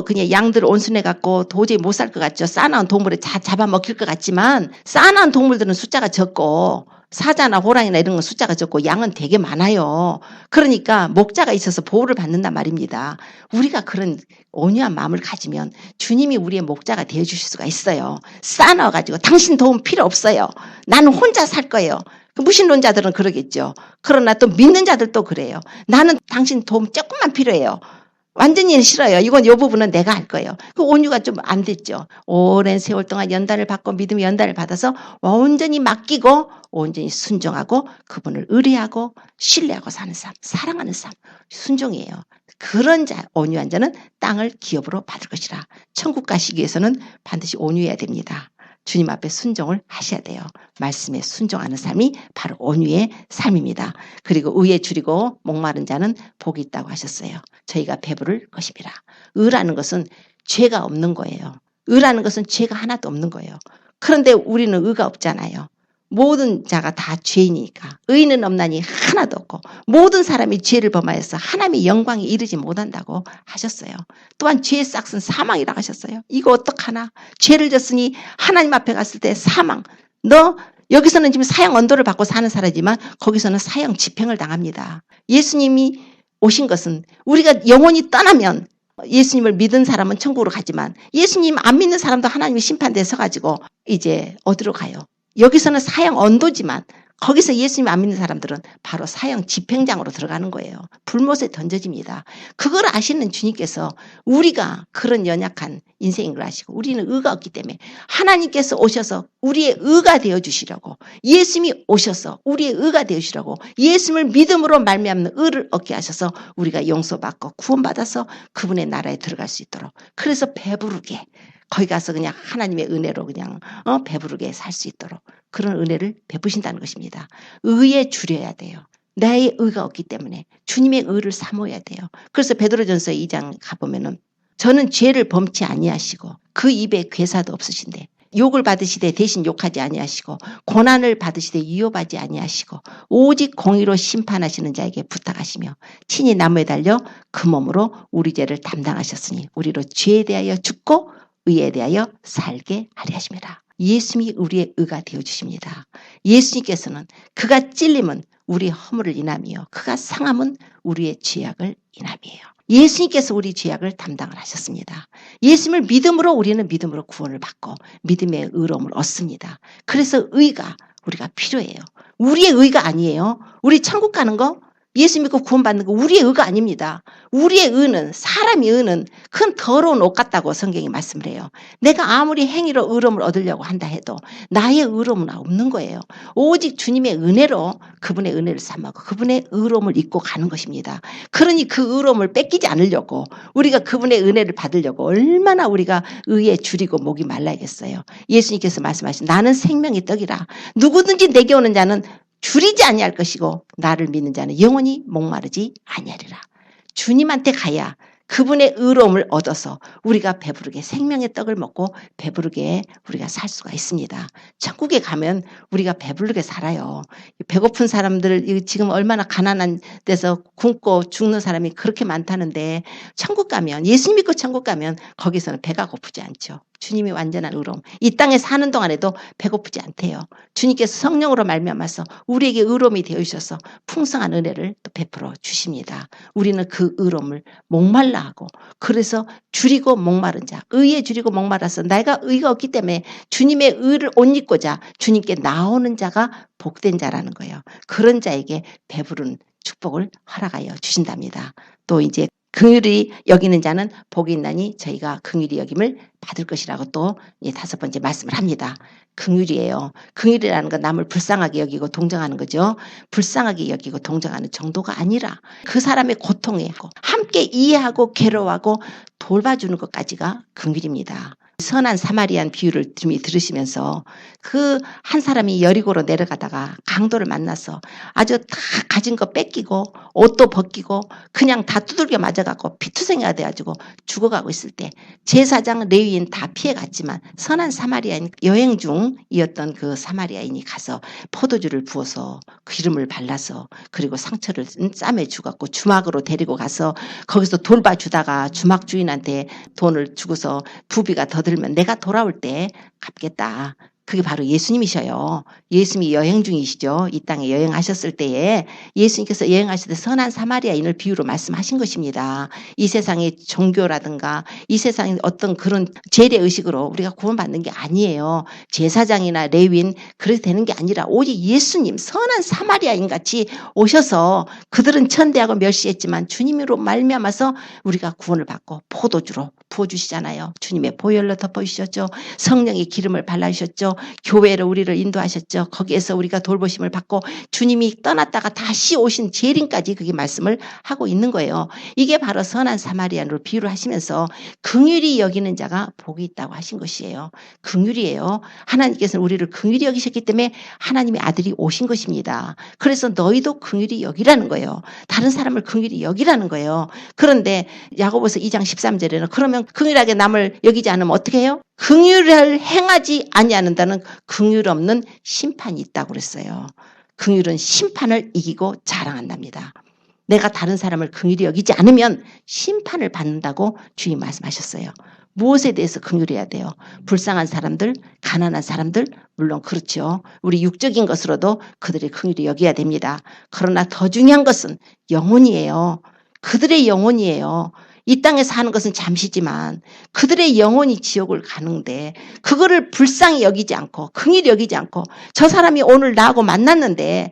그냥 양들 온순해갖고 도저히 못 살 것 같죠. 쌓아놓은 동물에 잡아먹힐 것 같지만, 쌓아놓은 동물들은 숫자가 적고, 사자나 호랑이나 이런 건 숫자가 적고 양은 되게 많아요. 그러니까 목자가 있어서 보호를 받는단 말입니다. 우리가 그런 온유한 마음을 가지면 주님이 우리의 목자가 되어주실 수가 있어요. 쌓아놔가지고 당신 도움 필요 없어요. 나는 혼자 살 거예요. 무신론자들은 그러겠죠. 그러나 또 믿는 자들도 그래요. 나는 당신 도움 조금만 필요해요. 완전히 싫어요. 이건 이 부분은 내가 할 거예요. 그 온유가 좀 안 됐죠. 오랜 세월 동안 연단을 받고 믿음의 연단을 받아서 온전히 맡기고 온전히 순종하고 그분을 의뢰하고 신뢰하고 사는 삶, 사랑하는 삶, 순종이에요. 그런 자, 온유한 자는 땅을 기업으로 받을 것이라. 천국 가시기 위해서는 반드시 온유해야 됩니다. 주님 앞에 순종을 하셔야 돼요. 말씀에 순종하는 삶이 바로 온유의 삶입니다. 그리고 의에 줄이고 목마른 자는 복이 있다고 하셨어요. 저희가 배부를 것입니다. 의라는 것은 죄가 없는 거예요. 의라는 것은 죄가 하나도 없는 거예요. 그런데 우리는 의가 없잖아요. 모든 자가 다 죄인이니까 의는 없나니 하나도 없고 모든 사람이 죄를 범하여서 하나님의 영광에 이르지 못한다고 하셨어요. 또한 죄의 싹은 사망이라고 하셨어요. 이거 어떡하나? 죄를 졌으니 하나님 앞에 갔을 때 사망. 너 여기서는 지금 사형 언도를 받고 사는 사람이지만 거기서는 사형 집행을 당합니다. 예수님이 오신 것은 우리가 영원히 떠나면 예수님을 믿은 사람은 천국으로 가지만 예수님 안 믿는 사람도 하나님의 심판대에 서가지고 이제 어디로 가요? 여기서는 사형 언도지만 거기서 예수님 안 믿는 사람들은 바로 사형 집행장으로 들어가는 거예요. 불못에 던져집니다. 그걸 아시는 주님께서 우리가 그런 연약한 인생인 걸 아시고 우리는 의가 없기 때문에 하나님께서 오셔서 우리의 의가 되어주시려고 예수님이 오셔서 우리의 의가 되어주시려고 예수님을 믿음으로 말미암는 의를 얻게 하셔서 우리가 용서받고 구원받아서 그분의 나라에 들어갈 수 있도록 그래서 배부르게 거기 가서 그냥 하나님의 은혜로 그냥 배부르게 살 수 있도록 그런 은혜를 베푸신다는 것입니다. 의에 줄여야 돼요. 나의 의가 없기 때문에 주님의 의를 사모해야 돼요. 그래서 베드로전서 2장 가보면은 저는 죄를 범치 아니하시고 그 입에 괴사도 없으신데 욕을 받으시되 대신 욕하지 아니하시고 고난을 받으시되 위협하지 아니하시고 오직 공의로 심판하시는 자에게 부탁하시며 친히 나무에 달려 그 몸으로 우리 죄를 담당하셨으니 우리로 죄에 대하여 죽고 의에 대하여 살게 하려 하십니다. 예수님이 우리의 의가 되어주십니다. 예수님께서는 그가 찔림은 우리의 허물을 인함이요 그가 상함은 우리의 죄악을 인함이에요. 예수님께서 우리 죄악을 담당을 하셨습니다. 예수님을 믿음으로 우리는 믿음으로 구원을 받고 믿음의 의로움을 얻습니다. 그래서 의가 우리가 필요해요. 우리의 의가 아니에요. 우리 천국 가는 거 예수 믿고 구원받는 거 우리의 의가 아닙니다. 우리의 의는 사람의 의는 큰 더러운 옷 같다고 성경이 말씀을 해요. 내가 아무리 행위로 의로움을 얻으려고 한다 해도 나의 의로움은 없는 거예요. 오직 주님의 은혜로 그분의 은혜를 삼하고 그분의 의로움을 입고 가는 것입니다. 그러니 그 의로움을 뺏기지 않으려고 우리가 그분의 은혜를 받으려고 얼마나 우리가 의에 줄이고 목이 말라야겠어요. 예수님께서 말씀하신 나는 생명의 떡이라 누구든지 내게 오는 자는 줄이지 아니할 것이고 나를 믿는 자는 영원히 목마르지 아니하리라. 주님한테 가야 그분의 의로움을 얻어서 우리가 배부르게 생명의 떡을 먹고 배부르게 우리가 살 수가 있습니다. 천국에 가면 우리가 배부르게 살아요. 배고픈 사람들 지금 얼마나 가난한 데서 굶고 죽는 사람이 그렇게 많다는데 천국 가면 예수님 믿고 천국 가면 거기서는 배가 고프지 않죠. 주님이 완전한 의로움. 이 땅에 사는 동안에도 배고프지 않대요. 주님께서 성령으로 말미암아서 우리에게 의로움이 되어 주셔서 풍성한 은혜를 또 베풀어 주십니다. 우리는 그 의로움을 목말라 하고 그래서 줄이고 목마른 자, 의에 줄이고 목말라서 내가 의가 없기 때문에 주님의 의를 옷 입고자 주님께 나오는 자가 복된 자라는 거예요. 그런 자에게 배부른 축복을 허락하여 주신답니다. 또 이제 긍휼히 여기는 자는 복이 있나니 저희가 긍휼히 여김을 받을 것이라고 또 5번째 말씀을 합니다. 긍휼이에요. 긍휼이라는 건 남을 불쌍하게 여기고 동정하는 거죠. 불쌍하게 여기고 동정하는 정도가 아니라 그 사람의 고통에 함께 이해하고 괴로워하고 돌봐주는 것까지가 긍휼입니다. 선한 사마리안 비유를 들으시면서 그 한 사람이 여리고로 내려가다가 강도를 만나서 아주 다 가진 거 뺏기고 옷도 벗기고 그냥 다 두들겨 맞아갖고 피투성이가 돼가지고 죽어가고 있을 때 제사장 레위인 다 피해갔지만 선한 사마리아인 여행 중이었던 그 사마리아인이 가서 포도주를 부어서 기름을 발라서 그리고 상처를 싸매 주갖고 주막으로 데리고 가서 거기서 돌봐주다가 주막 주인한테 돈을 주고서 부비가 더 들면 내가 돌아올 때 갚겠다. 그게 바로 예수님이셔요. 예수님이 여행 중이시죠. 이 땅에 여행하셨을 때에 예수님께서 여행하실 때 선한 사마리아인을 비유로 말씀하신 것입니다. 이 세상의 종교라든가 이 세상의 어떤 그런 재래의식으로 우리가 구원받는 게 아니에요. 제사장이나 레위인 그래도 되는 게 아니라 오직 예수님 선한 사마리아인 같이 오셔서 그들은 천대하고 멸시했지만 주님으로 말미암아서 우리가 구원을 받고 포도주로 부어주시잖아요. 주님의 보혈로 덮어주셨죠. 성령의 기름을 발라주셨죠. 교회로 우리를 인도하셨죠. 거기에서 우리가 돌보심을 받고 주님이 떠났다가 다시 오신 재림까지 그게 말씀을 하고 있는 거예요. 이게 바로 선한 사마리아인으로 비유를 하시면서 긍휼히 여기는 자가 복이 있다고 하신 것이에요. 긍휼이에요. 하나님께서는 우리를 긍휼히 여기셨기 때문에 하나님의 아들이 오신 것입니다. 그래서 너희도 긍휼히 여기라는 거예요. 다른 사람을 긍휼히 여기라는 거예요. 그런데 야고보서 2장 13절에는 그러면 긍휼하게 남을 여기지 않으면 어떻게 해요? 긍휼을 행하지 아니하는다는 긍휼 없는 심판이 있다고 그랬어요. 긍휼은 심판을 이기고 자랑한답니다. 내가 다른 사람을 긍휼히 여기지 않으면 심판을 받는다고 주님 말씀하셨어요. 무엇에 대해서 긍휼해야 돼요? 불쌍한 사람들, 가난한 사람들, 물론 그렇죠. 우리 육적인 것으로도 그들의 긍휼히 여겨야 됩니다. 그러나 더 중요한 것은 영혼이에요. 그들의 영혼이에요. 이 땅에 사는 것은 잠시지만 그들의 영혼이 지옥을 가는데 그거를 불쌍히 여기지 않고 긍휼히 여기지 않고 저 사람이 오늘 나하고 만났는데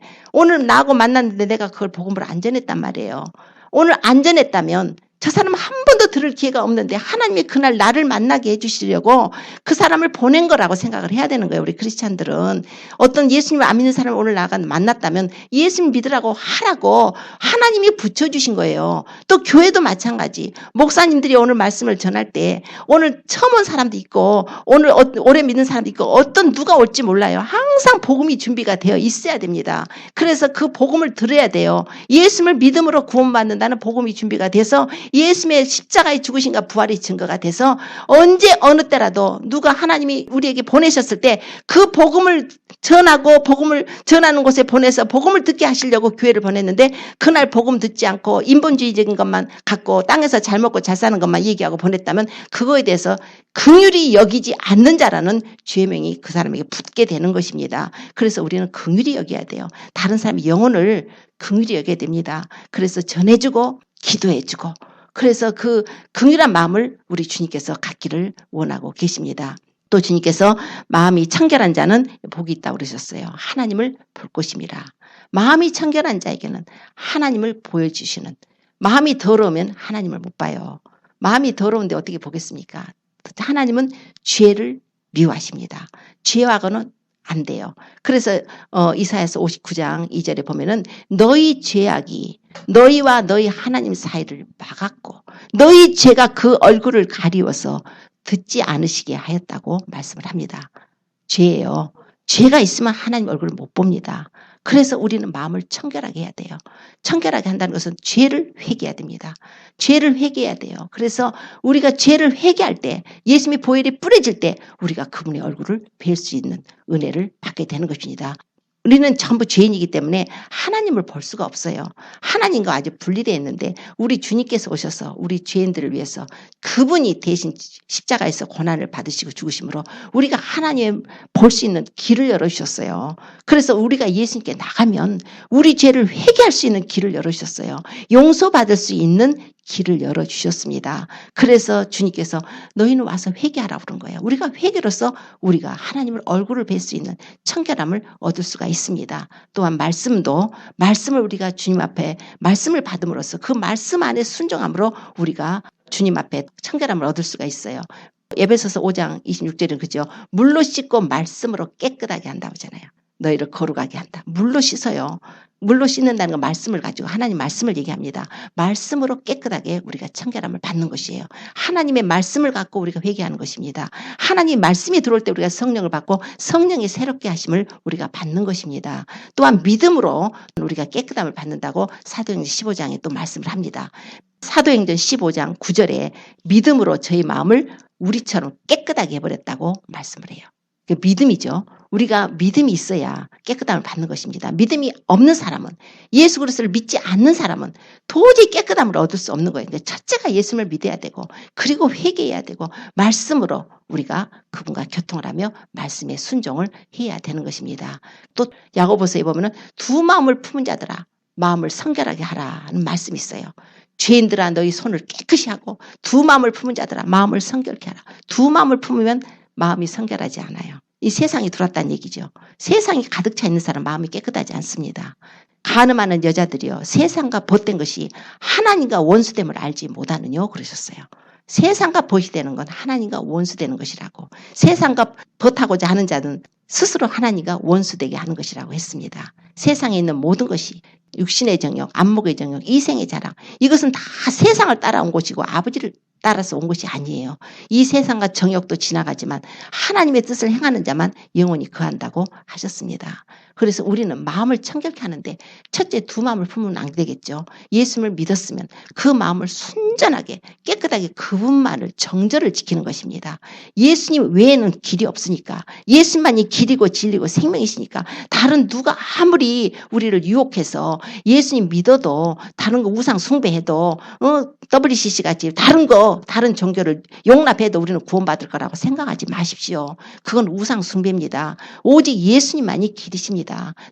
내가 그걸 복음을 안 전했단 말이에요. 오늘 안 전했다면 저 사람 한 번도 들을 기회가 없는데 하나님이 그날 나를 만나게 해주시려고 그 사람을 보낸 거라고 생각을 해야 되는 거예요. 우리 크리스찬들은 어떤 예수님을 안 믿는 사람을 오늘 나가 만났다면 예수님 믿으라고 하라고 하나님이 붙여주신 거예요. 또 교회도 마찬가지. 목사님들이 오늘 말씀을 전할 때 오늘 처음 온 사람도 있고 오늘 오래 믿는 사람도 있고 어떤 누가 올지 몰라요. 항상 복음이 준비가 되어 있어야 됩니다. 그래서 그 복음을 들어야 돼요. 예수님을 믿음으로 구원받는다는 복음이 준비가 돼서 예수님의 십자가의 죽으심과 부활의 증거가 돼서 언제 어느 때라도 누가 하나님이 우리에게 보내셨을 때 그 복음을 전하고 복음을 전하는 곳에 보내서 복음을 듣게 하시려고 교회를 보냈는데 그날 복음 듣지 않고 인본주의적인 것만 갖고 땅에서 잘 먹고 잘 사는 것만 얘기하고 보냈다면 그거에 대해서 긍휼히 여기지 않는 자라는 죄명이 그 사람에게 붙게 되는 것입니다. 그래서 우리는 긍휼히 여겨야 돼요. 다른 사람의 영혼을 긍휼히 여겨야 됩니다. 그래서 전해주고 기도해주고 그래서 그 긍휼한 마음을 우리 주님께서 갖기를 원하고 계십니다. 또 주님께서 마음이 청결한 자는 복이 있다고 그러셨어요. 하나님을 볼 것입니다. 마음이 청결한 자에게는 하나님을 보여주시는 마음이 더러우면 하나님을 못 봐요. 마음이 더러운데 어떻게 보겠습니까? 하나님은 죄를 미워하십니다. 죄와고는 안 돼요. 그래서 이사야서 59장 2절에 보면은 너희 죄악이 너희와 너희 하나님 사이를 막았고 너희 죄가 그 얼굴을 가리워서 듣지 않으시게 하였다고 말씀을 합니다. 죄예요. 죄가 있으면 하나님 얼굴을 못 봅니다. 그래서 우리는 마음을 청결하게 해야 돼요. 청결하게 한다는 것은 죄를 회개해야 됩니다. 죄를 회개해야 돼요. 그래서 우리가 죄를 회개할 때 예수님의 보혈이 뿌려질 때 우리가 그분의 얼굴을 뵐 수 있는 은혜를 받게 되는 것입니다. 우리는 전부 죄인이기 때문에 하나님을 볼 수가 없어요. 하나님과 아주 분리되어 있는데 우리 주님께서 오셔서 우리 죄인들을 위해서 그분이 대신 십자가에서 고난을 받으시고 죽으심으로 우리가 하나님 볼 수 있는 길을 열어주셨어요. 그래서 우리가 예수님께 나가면 우리 죄를 회개할 수 있는 길을 열어주셨어요. 용서받을 수 있는 길을 열어주셨습니다. 그래서 주님께서 너희는 와서 회개하라고 그런 거예요. 우리가 회개로서 우리가 하나님을 얼굴을 뵐 수 있는 청결함을 얻을 수가 있습니다. 또한 말씀을 우리가 주님 앞에 말씀을 받음으로써 그 말씀 안에 순종함으로 우리가 주님 앞에 청결함을 얻을 수가 있어요. 에베소서 5장 26절은 그죠? 물로 씻고 말씀으로 깨끗하게 한다고 하잖아요. 너희를 거룩하게 한다. 물로 씻어요. 물로 씻는다는 건 말씀을 가지고 하나님 말씀을 얘기합니다. 말씀으로 깨끗하게 우리가 청결함을 받는 것이에요. 하나님의 말씀을 갖고 우리가 회개하는 것입니다. 하나님 말씀이 들어올 때 우리가 성령을 받고 성령이 새롭게 하심을 우리가 받는 것입니다. 또한 믿음으로 우리가 깨끗함을 받는다고 사도행전 15장에 또 말씀을 합니다. 사도행전 15장 9절에 믿음으로 저희 마음을 우리처럼 깨끗하게 해버렸다고 말씀을 해요. 그 믿음이죠. 우리가 믿음이 있어야 깨끗함을 받는 것입니다. 믿음이 없는 사람은, 예수 그리스도를 믿지 않는 사람은 도저히 깨끗함을 얻을 수 없는 거예요. 근데 첫째가 예수님을 믿어야 되고, 그리고 회개해야 되고, 말씀으로 우리가 그분과 교통을 하며 말씀에 순종을 해야 되는 것입니다. 또 야고보서에 보면은 두 마음을 품은 자들아 마음을 성결하게 하라는 말씀이 있어요. 죄인들아 너희 손을 깨끗이 하고, 두 마음을 품은 자들아 마음을 성결케 하라. 두 마음을 품으면 마음이 성결하지 않아요. 이 세상이 들어왔다는 얘기죠. 세상이 가득 차 있는 사람 마음이 깨끗하지 않습니다. 간음하는 여자들이요, 세상과 벗된 것이 하나님과 원수됨을 알지 못하느뇨 그러셨어요. 세상과 벗이 되는 건 하나님과 원수되는 것이라고. 세상과 벗하고자 하는 자는 스스로 하나님과 원수되게 하는 것이라고 했습니다. 세상에 있는 모든 것이 육신의 정욕, 안목의 정욕, 이생의 자랑, 이것은 다 세상을 따라온 것이고 아버지를 따라서 온 것이 아니에요. 이 세상과 정욕도 지나가지만 하나님의 뜻을 행하는 자만 영원히 거한다고 하셨습니다. 그래서 우리는 마음을 청결케 하는데 첫째 두 마음을 품으면 안 되겠죠. 예수님을 믿었으면 그 마음을 순전하게 깨끗하게 그분만을 정절을 지키는 것입니다. 예수님 외에는 길이 없으니까, 예수님만이 길이고 진리고 생명이시니까 다른 누가 아무리 우리를 유혹해서 예수님 믿어도 다른 거 우상 숭배해도 WCC 같이 다른 종교를 용납해도 우리는 구원받을 거라고 생각하지 마십시오. 그건 우상 숭배입니다. 오직 예수님만이 길이십니다.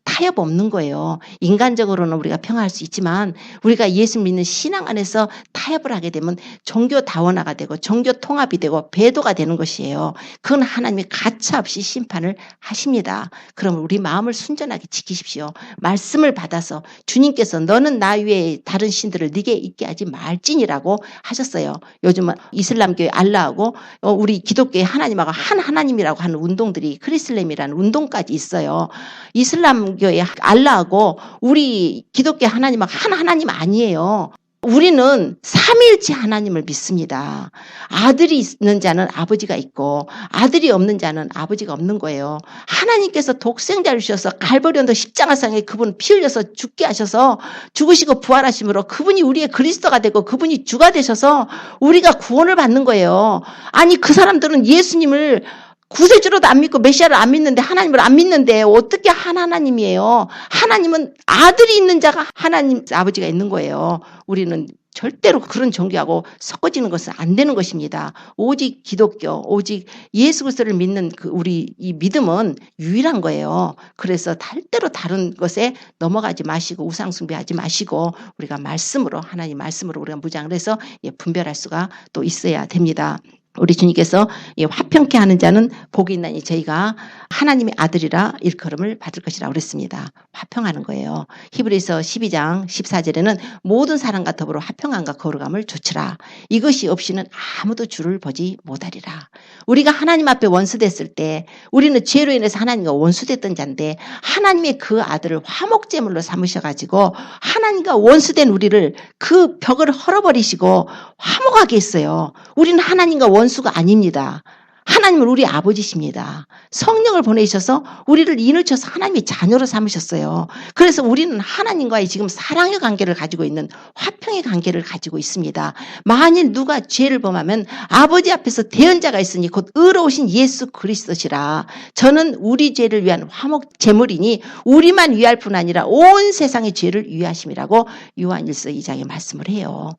타협 없는 거예요. 인간적으로는 우리가 평화할 수 있지만 우리가 예수 믿는 신앙 안에서 타협을 하게 되면 종교 다원화가 되고 종교 통합이 되고 배도가 되는 것이에요. 그건 하나님이 가차없이 심판을 하십니다. 그럼 우리 마음을 순전하게 지키십시오. 말씀을 받아서 주님께서 너는 나 외에 다른 신들을 네게 있게 하지 말지니라고 하셨어요. 요즘은 이슬람교의 알라하고 우리 기독교의 하나님하고 한 하나님이라고 하는 운동들이 크리슬람이라는 운동까지 있어요. 이슬람교의 알라하고 우리 기독교 하나님하고 한 하나님 아니에요. 우리는 삼위일체 하나님을 믿습니다. 아들이 있는 자는 아버지가 있고 아들이 없는 자는 아버지가 없는 거예요. 하나님께서 독생자를 주셔서 갈보리 언덕 십자가상에 그분 피 흘려서 죽게 하셔서 죽으시고 부활하심으로 그분이 우리의 그리스도가 되고 그분이 주가 되셔서 우리가 구원을 받는 거예요. 아니 그 사람들은 예수님을 구세주로도 안 믿고 메시아를 안 믿는데 하나님을 안 믿는데 어떻게 한 하나님이에요? 하나님은 아들이 있는 자가 하나님 아버지가 있는 거예요. 우리는 절대로 그런 종교하고 섞어지는 것은 안 되는 것입니다. 오직 기독교, 오직 예수 그리스도를 믿는 우리 이 믿음은 유일한 거예요. 그래서 절대로 다른 것에 넘어가지 마시고 우상 숭배하지 마시고 우리가 말씀으로 하나님 말씀으로 우리가 무장을 해서 분별할 수가 또 있어야 됩니다. 우리 주님께서 화평케 하는 자는 복이 있나니 저희가 하나님의 아들이라 일컬음을 받을 것이라고 그랬습니다. 화평하는 거예요. 히브리서 12장 14절에는 모든 사람과 더불어 화평함과 거룩함을 조치라. 이것이 없이는 아무도 주를 보지 못하리라. 우리가 하나님 앞에 원수됐을 때 우리는 죄로 인해서 하나님과 원수됐던 자인데 하나님의 그 아들을 화목제물로 삼으셔가지고 하나님과 원수된 우리를 그 벽을 헐어버리시고 화목하게 했어요. 우리는 하나님과 원수가 아닙니다. 하나님은 우리 아버지십니다. 성령을 보내셔서 우리를 인을 쳐서 하나님의 자녀로 삼으셨어요. 그래서 우리는 하나님과의 지금 사랑의 관계를 가지고 있는 화평의 관계를 가지고 있습니다. 만일 누가 죄를 범하면 아버지 앞에서 대언자가 있으니 곧 의로우신 예수 그리스도시라. 저는 우리 죄를 위한 화목 제물이니 우리만 위할 뿐 아니라 온 세상의 죄를 위하심이라고 요한일서 2장에 말씀을 해요.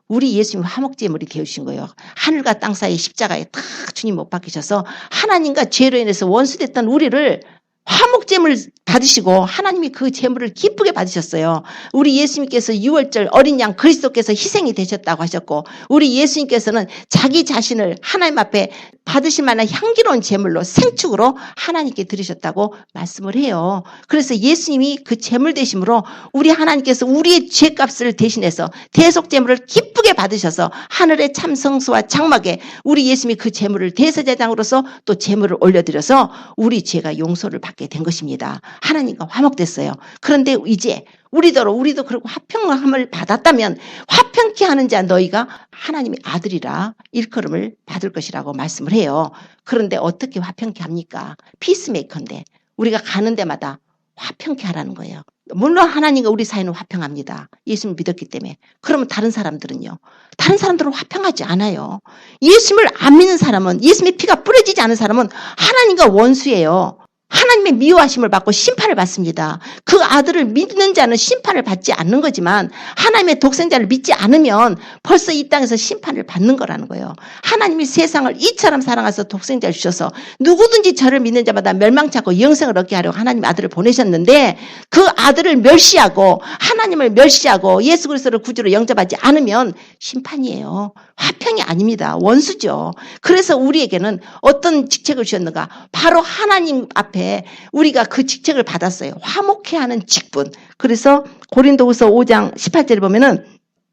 우리 예수님 화목제물이 되어주신 거예요. 하늘과 땅 사이 십자가에 딱 주님 못 박히셔서 하나님과 죄로 인해서 원수됐던 우리를 화목제물 받으시고 하나님이 그 제물을 기쁘게 받으셨어요. 우리 예수님께서 유월절 어린 양 그리스도께서 희생이 되셨다고 하셨고 우리 예수님께서는 자기 자신을 하나님 앞에 받으실 만한 향기로운 제물로 생축으로 하나님께 드리셨다고 말씀을 해요. 그래서 예수님이 그 제물 되심으로 우리 하나님께서 우리의 죄값을 대신해서 대속 제물을 기쁘게 받으셔서 하늘의 참성소와 장막에 우리 예수님이 그 제물을 대제사장으로서 또 제물을 올려드려서 우리 죄가 용서를 받게 된 것입니다. 하나님과 화목됐어요. 그런데 이제 우리도 그렇고 화평함을 받았다면 화평케 하는 자 너희가 하나님의 아들이라 일컬음을 받을 것이라고 말씀을 해요. 그런데 어떻게 화평케 합니까? 피스메이커인데 우리가 가는 데마다 화평케 하라는 거예요. 물론 하나님과 우리 사이는 화평합니다. 예수님을 믿었기 때문에. 그러면 다른 사람들은요? 다른 사람들은 화평하지 않아요. 예수님을 안 믿는 사람은, 예수님의 피가 뿌려지지 않은 사람은 하나님과 원수예요. 하나님의 미워하심을 받고 심판을 받습니다. 그 아들을 믿는 자는 심판을 받지 않는 거지만 하나님의 독생자를 믿지 않으면 벌써 이 땅에서 심판을 받는 거라는 거예요. 하나님이 세상을 이처럼 사랑하셔서 독생자를 주셔서 누구든지 저를 믿는 자마다 멸망치 않고 영생을 얻게 하려고 하나님의 아들을 보내셨는데 그 아들을 멸시하고 하나님을 멸시하고 예수 그리스도를 구주로 영접하지 않으면 심판이에요. 화평이 아닙니다. 원수죠. 그래서 우리에게는 어떤 직책을 주셨는가? 바로 하나님 앞에 우리가 그 직책을 받았어요. 화목해 하는 직분. 그래서 고린도후서 5장 18절에 보면은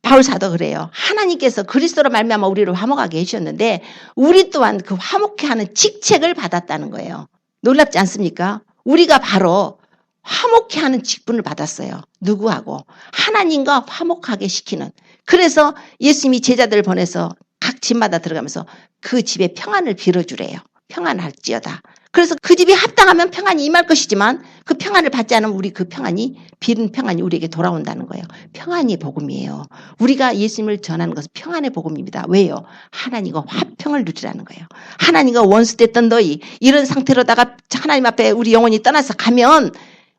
바울 사도 그래요. 하나님께서 그리스도로 말미암아 우리를 화목하게 해주셨는데 우리 또한 그 화목해 하는 직책을 받았다는 거예요. 놀랍지 않습니까? 우리가 바로 화목해 하는 직분을 받았어요. 누구하고? 하나님과 화목하게 시키는. 그래서 예수님이 제자들을 보내서 각 집마다 들어가면서 그 집에 평안을 빌어주래요. 평안할지어다. 그래서 그 집이 합당하면 평안이 임할 것이지만 그 평안을 받지 않으면 우리 그 평안이 빌은 평안이 우리에게 돌아온다는 거예요. 평안이 복음이에요. 우리가 예수님을 전하는 것은 평안의 복음입니다. 왜요? 하나님과 화평을 누리라는 거예요. 하나님과 원수됐던 너희 이런 상태로다가 하나님 앞에 우리 영혼이 떠나서 가면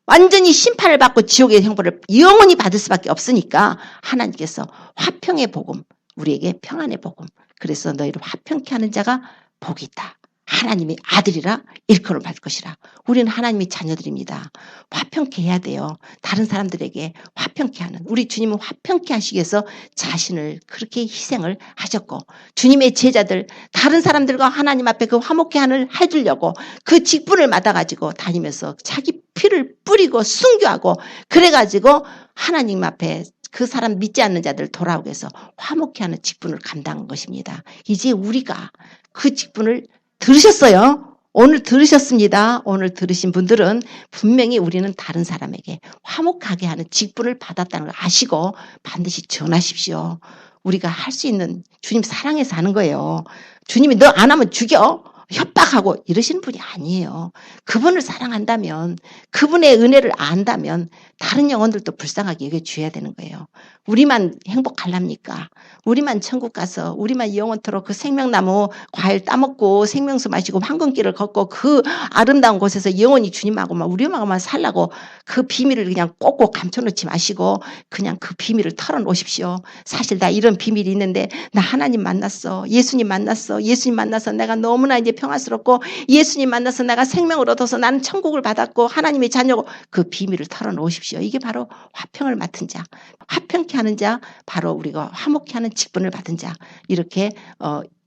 완전히 심판을 받고 지옥의 형벌을 영원히 받을 수밖에 없으니까 하나님께서 화평의 복음, 우리에게 평안의 복음. 그래서 너희를 화평케 하는 자가 복이 있다. 하나님의 아들이라 일컬음을 받을 것이라. 우리는 하나님의 자녀들입니다. 화평케 해야 돼요. 다른 사람들에게 화평케 하는. 우리 주님은 화평케 하시기 위해서 자신을 그렇게 희생을 하셨고 주님의 제자들 다른 사람들과 하나님 앞에 그 화목케 하는 해주려고 그 직분을 맡아가지고 다니면서 자기 피를 뿌리고 순교하고 그래가지고 하나님 앞에 그 사람 믿지 않는 자들 돌아오게 해서 화목케 하는 직분을 감당한 것입니다. 이제 우리가 그 직분을 들으셨어요? 오늘 들으셨습니다. 오늘 들으신 분들은 분명히 우리는 다른 사람에게 화목하게 하는 직분을 받았다는 걸 아시고 반드시 전하십시오. 우리가 할 수 있는 주님 사랑해서 하는 거예요. 주님이 너 안 하면 죽여. 협박하고 이러시는 분이 아니에요. 그분을 사랑한다면 그분의 은혜를 안다면 다른 영혼들도 불쌍하게 여겨줘야 되는 거예요. 우리만 행복하랍니까? 우리만 천국 가서 우리만 영원토록 그 생명나무 과일 따먹고 생명수 마시고 황금길을 걷고 그 아름다운 곳에서 영원히 주님하고만 우리하고만 살라고 그 비밀을 그냥 꼭꼭 감춰놓지 마시고 그냥 그 비밀을 털어놓으십시오. 사실 나 이런 비밀이 있는데 나 하나님 만났어. 예수님 만났어. 예수님 만나서 내가 너무나 이제 평화스럽고 예수님 만나서 내가 생명을 얻어서 나는 천국을 받았고 하나님의 자녀고 그 비밀을 털어놓으십시오. 이게 바로 화평을 맡은 자. 화평케 하는 자, 바로 우리가 화목케 하는 직분을 받은 자. 이렇게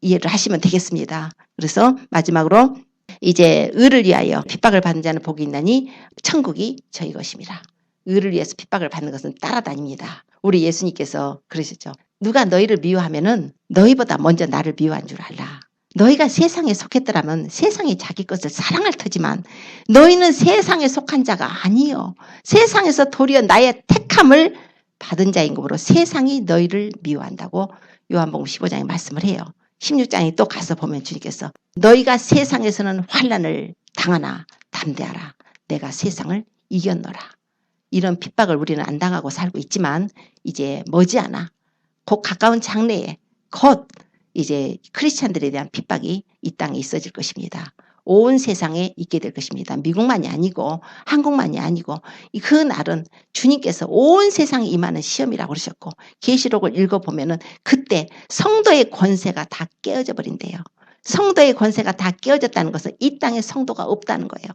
이해를 하시면 되겠습니다. 그래서 마지막으로 이제 의를 위하여 핍박을 받는 자는 복이 있나니 천국이 저희 것입니다. 의를 위해서 핍박을 받는 것은 따라다닙니다. 우리 예수님께서 그러셨죠. 누가 너희를 미워하면은 너희보다 먼저 나를 미워한 줄 알라. 너희가 세상에 속했더라면 세상이 자기 것을 사랑할 터지만 너희는 세상에 속한 자가 아니요. 세상에서 도리어 나의 택함을 받은 자인 거므로 세상이 너희를 미워한다고 요한복음 15장에 말씀을 해요. 16장에 또 가서 보면 주님께서 너희가 세상에서는 환난을 당하나 담대하라. 내가 세상을 이겼노라. 이런 핍박을 우리는 안 당하고 살고 있지만 이제 머지않아 곧 가까운 장래에 곧 이제 크리스찬들에 대한 핍박이 이 땅에 있어질 것입니다. 온 세상에 있게 될 것입니다. 미국만이 아니고 한국만이 아니고 그 날은 주님께서 온 세상에 임하는 시험이라고 그러셨고 계시록을 읽어보면은 그때 성도의 권세가 다 깨어져 버린대요. 성도의 권세가 다 깨어졌다는 것은 이 땅에 성도가 없다는 거예요.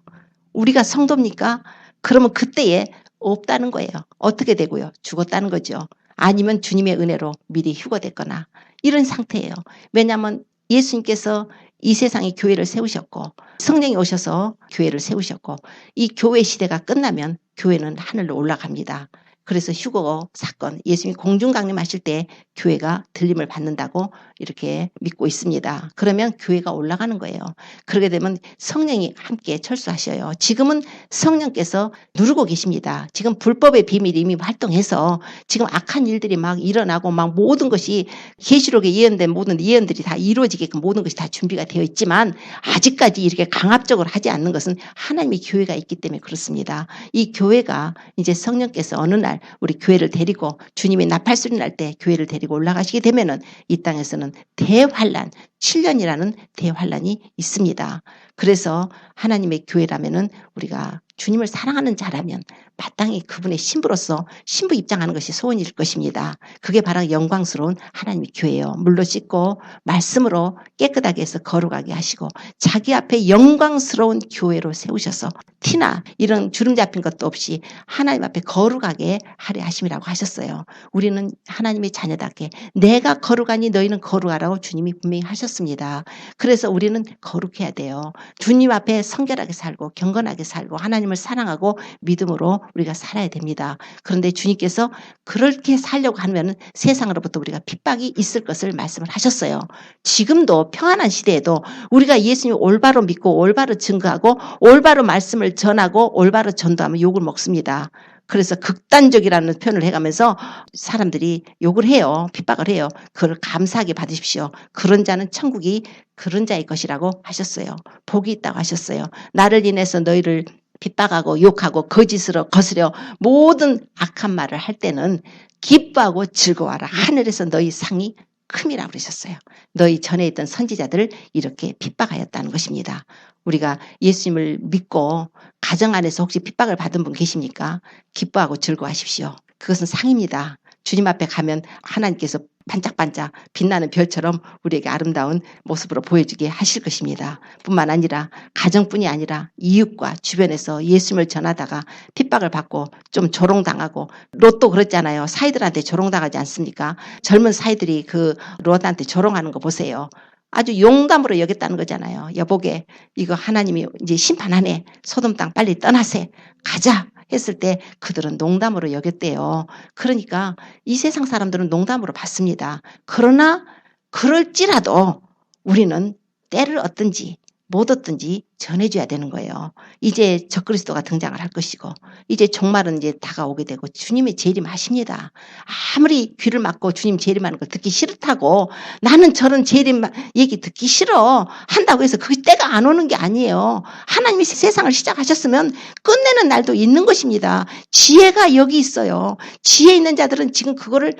우리가 성도입니까? 그러면 그때에 없다는 거예요. 어떻게 되고요? 죽었다는 거죠. 아니면 주님의 은혜로 미리 휴거됐거나 이런 상태예요. 왜냐하면 예수님께서 이 세상에 교회를 세우셨고 성령이 오셔서 교회를 세우셨고 이 교회 시대가 끝나면 교회는 하늘로 올라갑니다. 그래서 휴거 사건, 예수님이 공중 강림하실 때 교회가 들림을 받는다고 이렇게 믿고 있습니다. 그러면 교회가 올라가는 거예요. 그러게 되면 성령이 함께 철수하셔요. 지금은 성령께서 누르고 계십니다. 지금 불법의 비밀이 이미 활동해서 지금 악한 일들이 막 일어나고 막 모든 것이 계시록에 예언된 모든 예언들이 다 이루어지게끔 모든 것이 다 준비가 되어 있지만 아직까지 이렇게 강압적으로 하지 않는 것은 하나님의 교회가 있기 때문에 그렇습니다. 이 교회가 이제 성령께서 어느 날 우리 교회를 데리고 주님이 나팔소리 날 때 교회를 데리고 올라가시게 되면은 이 땅에서는 대환란, 7년이라는 대환란이 있습니다. 그래서 하나님의 교회라면은 우리가 주님을 사랑하는 자라면 마땅히 그분의 신부로서 신부 입장하는 것이 소원일 것입니다. 그게 바로 영광스러운 하나님의 교회예요. 물로 씻고 말씀으로 깨끗하게 해서 거룩하게 하시고 자기 앞에 영광스러운 교회로 세우셔서 티나 이런 주름 잡힌 것도 없이 하나님 앞에 거룩하게 하려 하심이라고 하셨어요. 우리는 하나님의 자녀답게 내가 거룩하니 너희는 거룩하라고 주님이 분명히 하셨습니다. 그래서 우리는 거룩해야 돼요. 주님 앞에 성결하게 살고 경건하게 살고 하나님을 사랑하고 믿음으로 우리가 살아야 됩니다. 그런데 주님께서 그렇게 살려고 하면 세상으로부터 우리가 핍박이 있을 것을 말씀을 하셨어요. 지금도 평안한 시대에도 우리가 예수님을 올바로 믿고 올바로 증거하고 올바로 말씀을 전하고 올바로 전도하면 욕을 먹습니다. 그래서 극단적이라는 표현을 해가면서 사람들이 욕을 해요. 핍박을 해요. 그걸 감사하게 받으십시오. 그런 자는 천국이 그런 자의 것이라고 하셨어요. 복이 있다고 하셨어요. 나를 인해서 너희를 핍박하고 욕하고 거짓으로 거스려 모든 악한 말을 할 때는 기뻐하고 즐거워하라. 하늘에서 너희 상이 큼이라고 그러셨어요. 너희 전에 있던 선지자들을 이렇게 핍박하였다는 것입니다. 우리가 예수님을 믿고 가정 안에서 혹시 핍박을 받은 분 계십니까? 기뻐하고 즐거워하십시오. 그것은 상입니다. 주님 앞에 가면 하나님께서 반짝반짝 빛나는 별처럼 우리에게 아름다운 모습으로 보여주게 하실 것입니다. 뿐만 아니라 가정뿐이 아니라 이웃과 주변에서 예수님을 전하다가 핍박을 받고 좀 조롱당하고 롯도 그랬잖아요. 사이들한테 조롱당하지 않습니까? 젊은 사이들이 그 롯한테 조롱하는 거 보세요. 아주 용담으로 여겼다는 거잖아요. 여보게 이거 하나님이 이제 심판하네. 소돔 땅 빨리 떠나세. 가자. 했을 때 그들은 농담으로 여겼대요. 그러니까 이 세상 사람들은 농담으로 받습니다. 그러나 그럴지라도 우리는 때를 얻든지 못 얻든지 전해줘야 되는 거예요. 이제 적그리스도가 등장을 할 것이고 이제 종말은 이제 다가오게 되고 주님의 재림하십니다. 아무리 귀를 막고 주님 재림하는 걸 듣기 싫다고 나는 저런 재림 얘기 듣기 싫어 한다고 해서 그 때가 안 오는 게 아니에요. 하나님이 세상을 시작하셨으면 끝내는 날도 있는 것입니다. 지혜가 여기 있어요. 지혜 있는 자들은 지금 그거를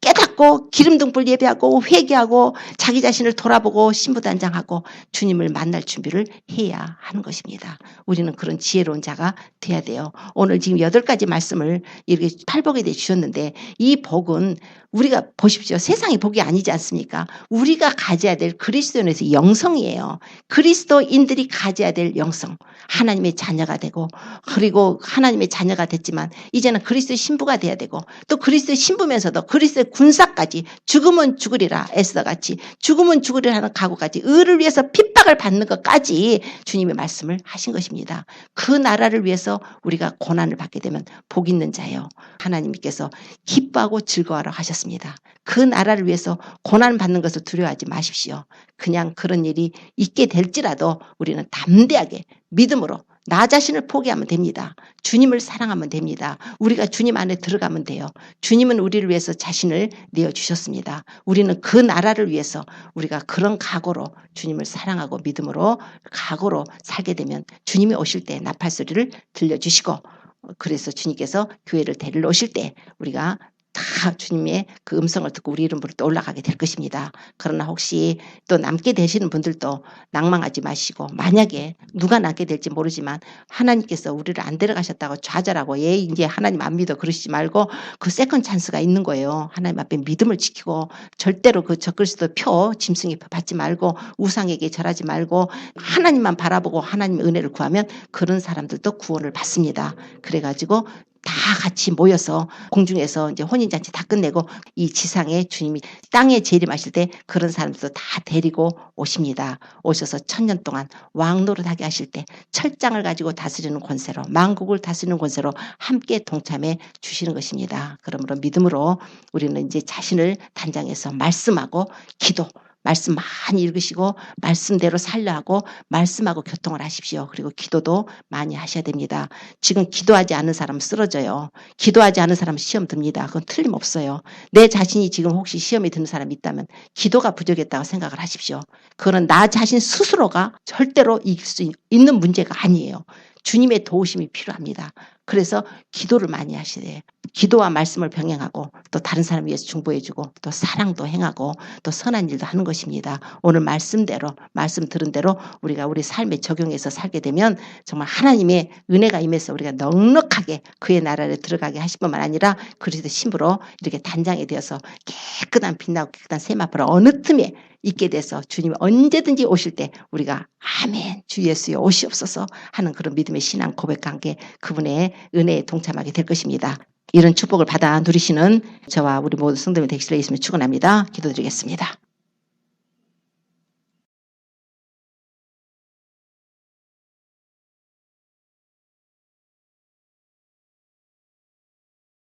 깨닫고 기름등불 예배하고 회개하고 자기 자신을 돌아보고 신부단장하고 주님을 만날 준비를 해야 하는 것입니다. 우리는 그런 지혜로운 자가 돼야 돼요. 오늘 지금 8가지 말씀을 이렇게 팔복에 대해 주셨는데 이 복은 우리가 보십시오. 세상의 복이 아니지 않습니까? 우리가 가져야 될 그리스도인에서 영성이에요. 그리스도인들이 가져야 될 영성. 하나님의 자녀가 되고 그리고 하나님의 자녀가 됐지만 이제는 그리스도의 신부가 돼야 되고 또 그리스도의 신부면서도 그리스도의 군사까지 죽으면 죽으리라 에스더같이 죽으면 죽으리라 하는 각오까지 의를 위해서 핍박을 받는 것까지 주님의 말씀을 하신 것입니다. 그 나라를 위해서 우리가 고난을 받게 되면 복 있는 자예요. 하나님께서 기뻐하고 즐거워하라 하셨습니다. 그 나라를 위해서 고난 받는 것을 두려워하지 마십시오. 그냥 그런 일이 있게 될지라도 우리는 담대하게 믿음으로 나 자신을 포기하면 됩니다. 주님을 사랑하면 됩니다. 우리가 주님 안에 들어가면 돼요. 주님은 우리를 위해서 자신을 내어주셨습니다. 우리는 그 나라를 위해서 우리가 그런 각오로 주님을 사랑하고 믿음으로 각오로 살게 되면 주님이 오실 때 나팔소리를 들려주시고 그래서 주님께서 교회를 데리러 오실 때 우리가 다 주님의 그 음성을 듣고 우리 이름으로 또 올라가게 될 것입니다. 그러나 혹시 또 남게 되시는 분들도 낭망하지 마시고 만약에 누가 남게 될지 모르지만 하나님께서 우리를 안 데려가셨다고 좌절하고 이제 하나님 안 믿어 그러시지 말고 그 세컨 찬스가 있는 거예요. 하나님 앞에 믿음을 지키고 절대로 그 적그리스도 표 짐승이 받지 말고 우상에게 절하지 말고 하나님만 바라보고 하나님의 은혜를 구하면 그런 사람들도 구원을 받습니다. 그래가지고 다 같이 모여서 공중에서 이제 혼인잔치 다 끝내고 이 지상에 주님이 땅에 재림하실 때 그런 사람들도 다 데리고 오십니다. 오셔서 1000년 동안 왕노릇하게 하실 때 철장을 가지고 다스리는 권세로, 만국을 다스리는 권세로 함께 동참해 주시는 것입니다. 그러므로 믿음으로 우리는 이제 자신을 단장해서 말씀하고 기도, 말씀 많이 읽으시고 말씀대로 살려 하고 말씀하고 교통을 하십시오. 그리고 기도도 많이 하셔야 됩니다. 지금 기도하지 않은 사람은 쓰러져요. 기도하지 않은 사람은 시험 듭니다. 그건 틀림없어요. 내 자신이 지금 혹시 시험에 드는 사람이 있다면 기도가 부족했다고 생각을 하십시오. 그거는 나 자신 스스로가 절대로 이길 수 있는 문제가 아니에요. 주님의 도우심이 필요합니다. 그래서 기도를 많이 하셔야 돼요. 기도와 말씀을 병행하고 또 다른 사람 위해서 중보해주고 또 사랑도 행하고 또 선한 일도 하는 것입니다. 오늘 말씀대로 말씀 들은 대로 우리가 우리 삶에 적용해서 살게 되면 정말 하나님의 은혜가 임해서 우리가 넉넉하게 그의 나라를 들어가게 하실 뿐만 아니라 그리스도 신부로 이렇게 단장이 되어서 깨끗한 빛나고 깨끗한 샘 앞으로 어느 틈에 있게 돼서 주님이 언제든지 오실 때 우리가 아멘 주 예수여 오시옵소서 하는 그런 믿음의 신앙 고백과 함께 그분의 은혜에 동참하게 될 것입니다. 이런 축복을 받아 누리시는 저와 우리 모든 성도님이 되시길 예수님을 축원합니다. 기도드리겠습니다.